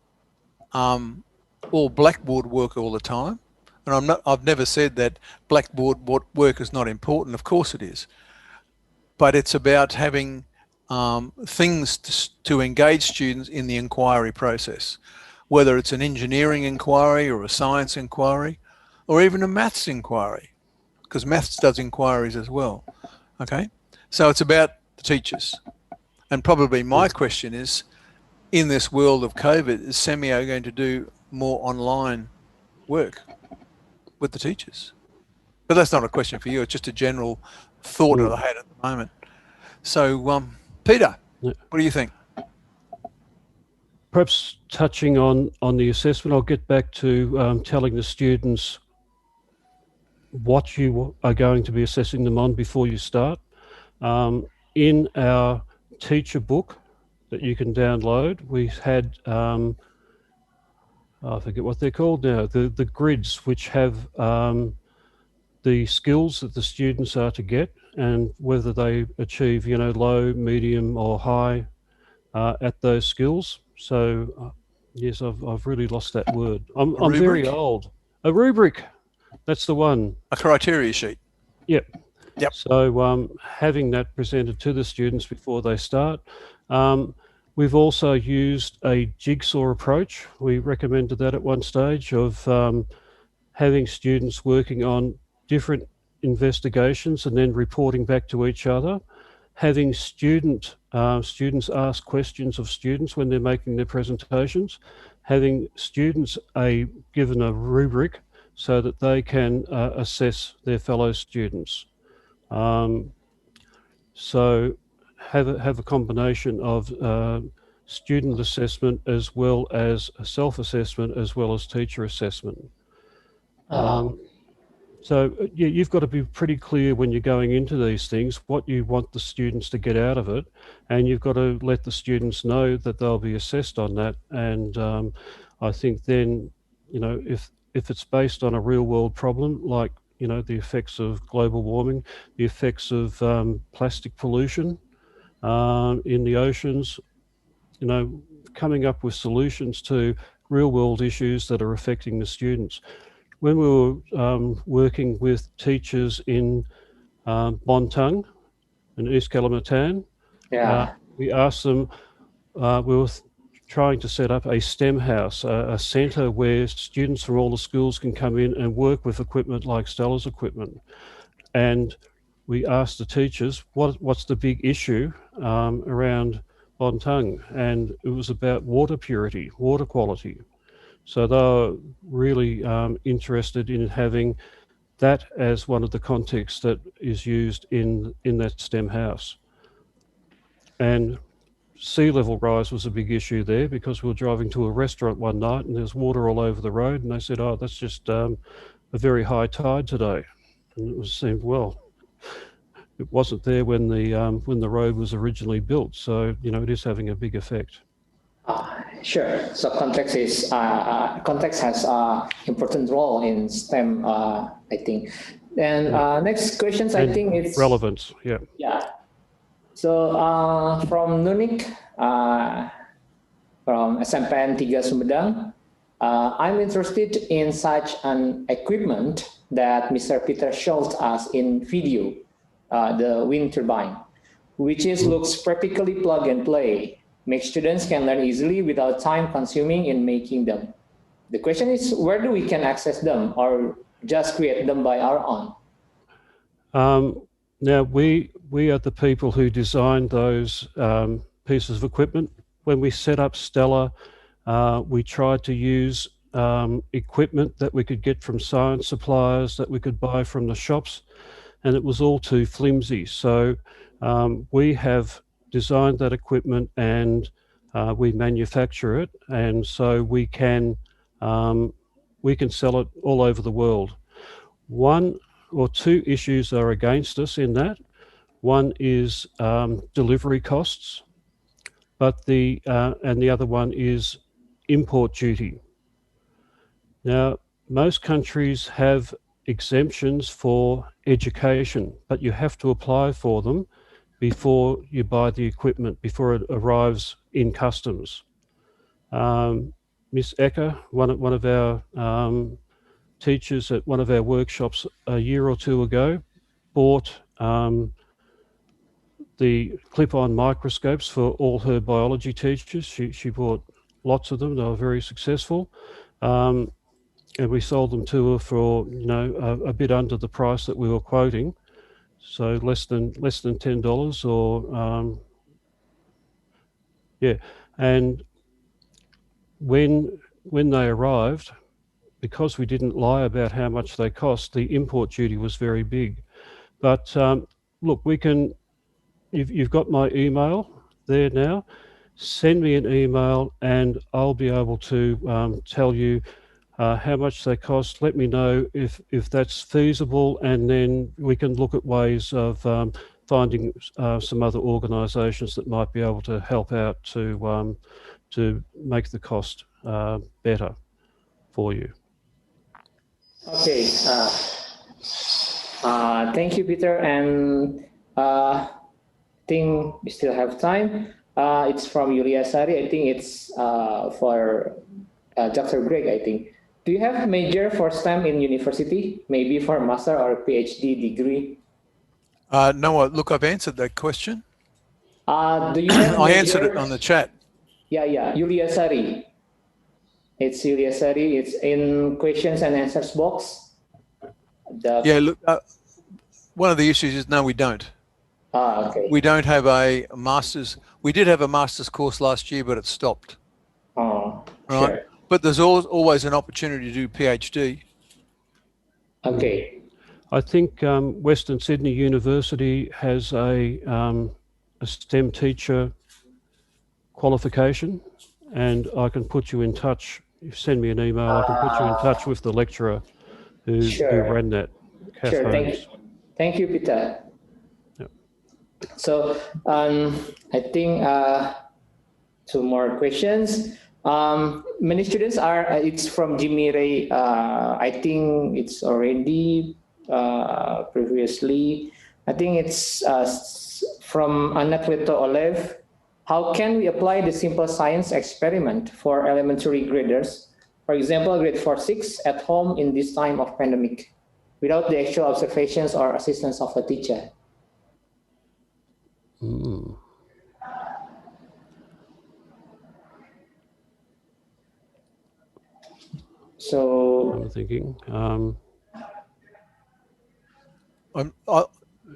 all blackboard work all the time. And I've never said that blackboard work is not important. Of course it is. But it's about having things to engage students in the inquiry process, whether it's an engineering inquiry or a science inquiry or even a maths inquiry, because maths does inquiries as well. Okay, so it's about the teachers. And probably my question is, in this world of COVID, is SEAMEO going to do more online work with the teachers? But that's not a question for you. It's just a general thought that I had at the moment. So, Peter, what do you think? Perhaps touching on the assessment, I'll get back to telling the students what you are going to be assessing them on before you start. In our teacher book that you can download, we had, I forget what they're called now, the grids, which have the skills that the students are to get and whether they achieve, low, medium or high at those skills. So yes, I've really lost that word. I'm very old. A rubric, that's the one. A criteria sheet. Yep. Yep. So having that presented to the students before they start. We've also used a jigsaw approach. We recommended that at one stage of having students working on different investigations and then reporting back to each other. Having students ask questions of students when they're making their presentations. Having students given a rubric so that they can assess their fellow students. So have a combination of student assessment as well as self-assessment as well as teacher assessment. So yeah, you've got to be pretty clear when you're going into these things what you want the students to get out of it, and you've got to let the students know that they'll be assessed on that. And I think then, if it's based on a real world problem like the effects of global warming, the effects of plastic pollution in the oceans, coming up with solutions to real world issues that are affecting the students. When we were working with teachers in Bontang in East Kalimantan, we asked them, we were trying to set up a STEM house, a centre where students from all the schools can come in and work with equipment like Stella's equipment. And we asked the teachers, what's the big issue around Bontang? And it was about water purity, water quality. So they were really interested in having that as one of the contexts that is used in that STEM house. And sea level rise was a big issue there because we were driving to a restaurant one night and there's water all over the road, and they said, oh, that's just a very high tide today. And it seemed, well, it wasn't there when the road was originally built. So, it is having a big effect. Sure. So context has important role in STEM, I think. And next questions, I think it's relevance. Yeah. Yeah. So from Nunik, from SMPN 3 Sumedang, I'm interested in such an equipment that Mr. Peter showed us in video, the wind turbine, which looks practically plug and play. Make students can learn easily without time consuming in making them. The question is, where do we can access them or just create them by our own? Now we are the people who designed those pieces of equipment. When we set up Stella, we tried to use equipment that we could get from science suppliers, that we could buy from the shops, and it was all too flimsy. So we have designed that equipment and we manufacture it, and so we can sell it all over the world. One or two issues are against us in that. One is delivery costs, but and the other one is import duty. Now, most countries have exemptions for education, but you have to apply for them before you buy the equipment, before it arrives in customs. Miss Ecker, one of our teachers at one of our workshops a year or two ago, bought the clip-on microscopes for all her biology teachers. She bought lots of them. They were very successful. And we sold them to her for, you know, a bit under the price that we were quoting. So less than $10 or, yeah. And when they arrived, because we didn't lie about how much they cost, the import duty was very big. But look, we can, you've got my email there now. Send me an email and I'll be able to tell you how much they cost. Let me know if that's feasible, and then we can look at ways of finding some other organisations that might be able to help out to make the cost better for you. Okay. Thank you, Peter. And I think we still have time. It's from Yulia Sari. I think it's for Dr. Greg, I think. Do you have major for STEM in university, maybe for master or PhD degree? No, look, I've answered that question. Do you have I answered it on the chat. Yeah, Yulia Sari. It's Yulia Sari. It's in questions and answers box. Yeah, look, one of the issues is no, we don't. Okay. We don't have a master's. We did have a master's course last year, but it stopped. Oh, right. Sure. But there's always an opportunity to do PhD. Okay. I think Western Sydney University has a STEM teacher qualification, and I can put you in touch. If you send me an email, I can put you in touch with the lecturer who ran that. Kath Sure. Holmes. Thank you, Peter. Yep. So I think 2 more questions. Many students are, it's from Jimmy Ray. I think it's already previously. I think it's from Anacleto Olev. How can we apply the simple science experiment for elementary graders? For example, grade 4-6 at home in this time of pandemic, without the actual observations or assistance of a teacher. So I'm thinking.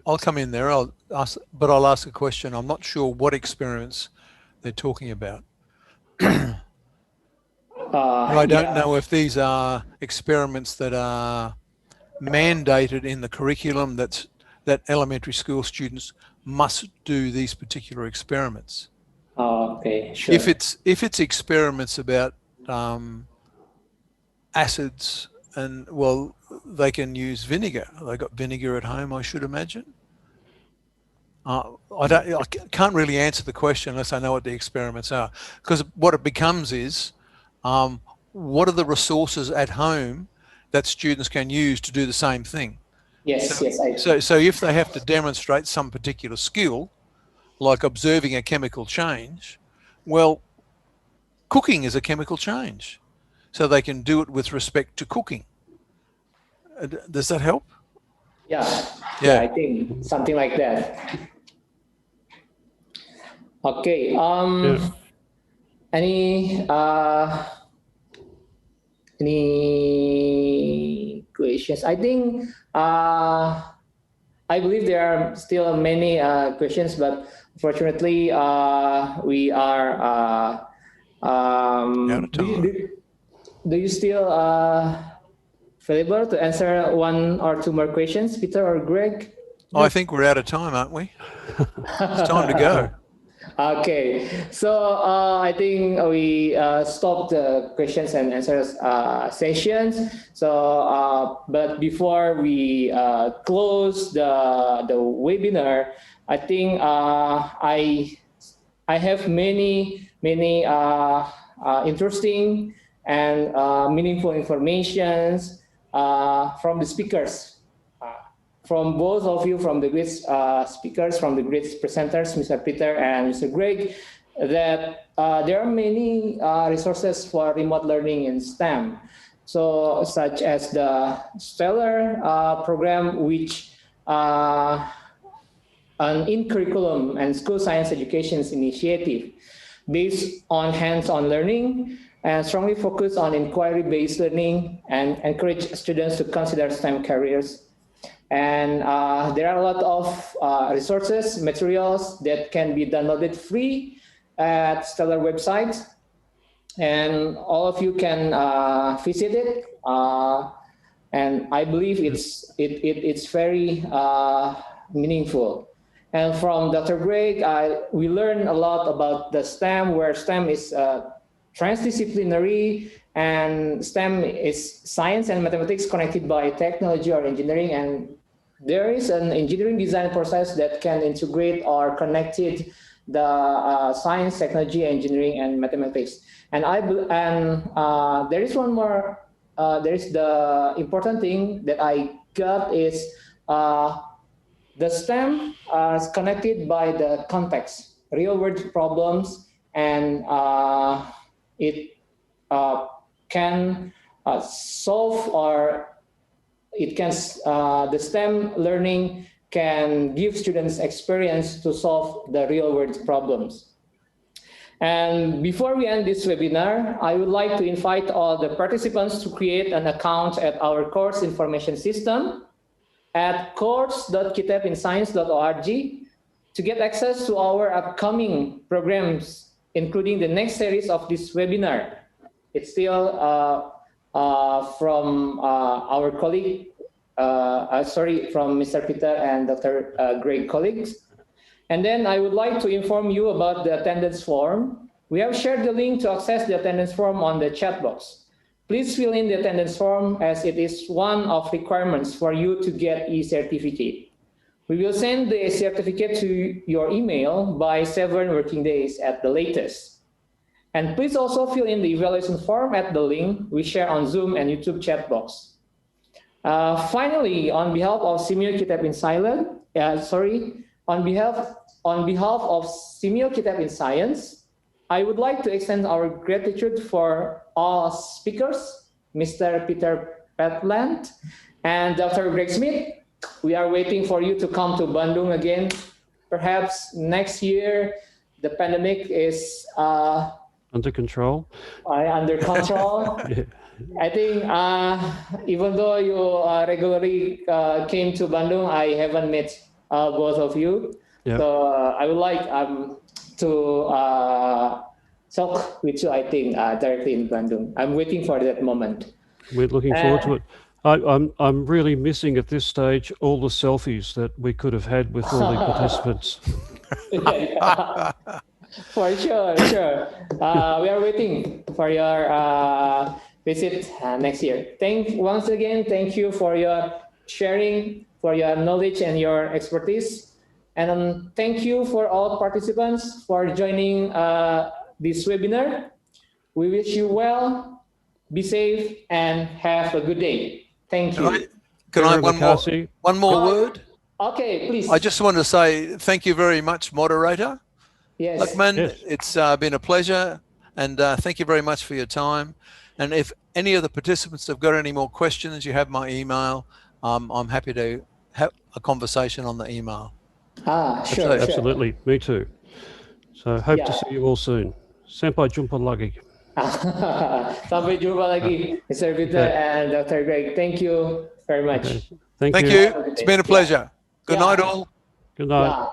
I'll come in there. I'll ask a question. I'm not sure what experiments they're talking about. I don't know if these are experiments that are mandated in the curriculum that elementary school students must do these particular experiments. Okay, sure. If it's experiments about acids, and well, they can use vinegar. They got vinegar at home, I should imagine. I can't really answer the question unless I know what the experiments are, because what it becomes is, what are the resources at home that students can use to do the same thing? Yes. So if they have to demonstrate some particular skill, like observing a chemical change, well, cooking is a chemical change, so they can do it with respect to cooking. Does that help? Yeah, I think something like that. Okay. Any questions? I think I believe there are still many questions, but unfortunately we are out of time. Do you still available to answer 1 or 2 more questions, Peter or Greg? I think we're out of time, aren't we? It's time to go. Okay, so I think we stopped the questions and answers sessions. So, but before we close the webinar, I think I have many interesting and meaningful informations from the speakers. From both of you, from the great speakers, from the great presenters, Mr. Peter and Mr. Greg, that there are many resources for remote learning in STEM. So, such as the Stella program, which an in-curriculum and school science education initiative based on hands-on learning and strongly focus on inquiry-based learning and encourage students to consider STEM careers. And there are a lot of resources, materials that can be downloaded free at Stella website. And all of you can visit it. And I believe it's very meaningful. And from Dr. Greg, we learned a lot about the STEM, where STEM is transdisciplinary, and STEM is science and mathematics connected by technology or engineering. And there is an engineering design process that can integrate or connected the science, technology, engineering, and mathematics. And there is one more. There is the important thing that I got is the STEM is connected by the context, real world problems, and it can solve, or it can the STEM learning can give students experience to solve the real world problems. And before we end this webinar, I would like to invite all the participants to create an account at our course information system at course.qitepinscience.org to get access to our upcoming programs, including the next series of this webinar. It's still from our colleague, from Mr. Peter and Dr. Greg colleagues. And then I would like to inform you about the attendance form. We have shared the link to access the attendance form on the chat box. Please fill in the attendance form, as it is one of requirements for you to get e-certificate. We will send the certificate to your email by 7 working days at the latest. And please also fill in the evaluation form at the link we share on Zoom and YouTube chat box. Finally, on behalf of SEAMEO Qitep in Silent, on behalf of SEAMEO Qitep in Science, I would like to extend our gratitude for all speakers, Mr. Peter Petland and Dr. Greg Smith. We are waiting for you to come to Bandung again. Perhaps next year, the pandemic is under control. Under control. Yeah. I think even though you regularly came to Bandung, I haven't met both of you. Yep. So I would like to talk with you, I think, directly in Bandung. I'm waiting for that moment. We're looking forward to it. I'm really missing at this stage all the selfies that we could have had with all the participants. For sure. We are waiting for your visit next year. Once again, thank you for your sharing, for your knowledge and your expertise. And thank you for all participants for joining this webinar. We wish you well, be safe, and have a good day. Thank you. Can I one more word? Okay, please. I just want to say thank you very much, moderator. Yes. Luckman, yes. It's been a pleasure, and thank you very much for your time. And if any of the participants have got any more questions, you have my email. I'm happy to have a conversation on the email. Sure. Absolutely, me too. So hope to see you all soon. Sampai jumpa lagi. Sampai jumpa lagi, Mr. Peter and Dr. Greg. Thank you very much. Okay. Thank you. It's been a pleasure. Good night, all. Good night.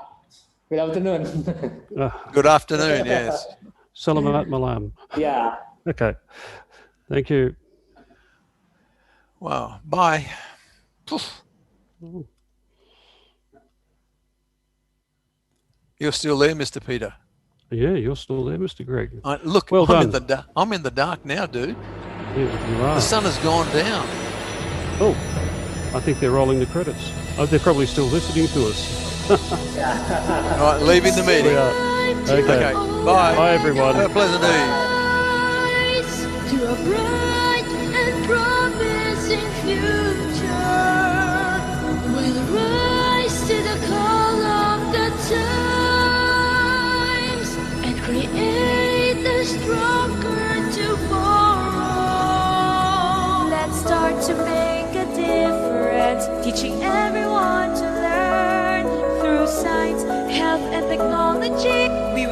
Good afternoon. Good afternoon, yes. Selamat malam. Yeah. Okay. Thank you. Wow. Bye. Poof. You're still there, Mr. Peter? Yeah, you're still there, Mr. Greg. Look, well I'm done. I'm in the dark now, dude. Yeah, you are. The sun has gone down. Oh, I think they're rolling the credits. Oh, they're probably still listening to us. All right, leaving the meeting. We are. Okay. Bye. Bye, everyone. Have a pleasant day. To a bright and promising future, we'll rise to the call of the times and create a stronger tomorrow. Let's start to make a difference, teaching everyone to learn through science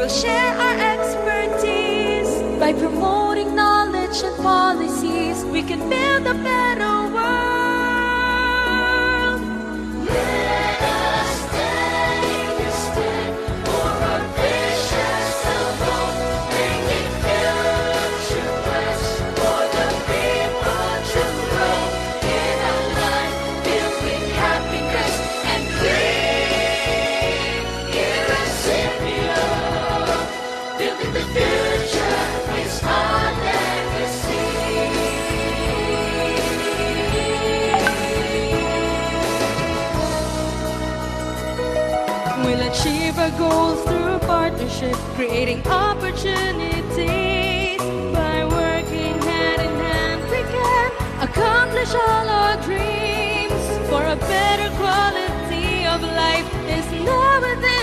will share our expertise. By promoting knowledge and policies, we can build a better world. Let us take a stand for a vision of hope, bringing future quest for the people to grow in a life filled with happiness and dream. Here at SEAMEO, building the future is our legacy. We'll achieve our goals through partnership, creating opportunities. By working hand in hand, we can accomplish all our dreams. For a better quality of life is now within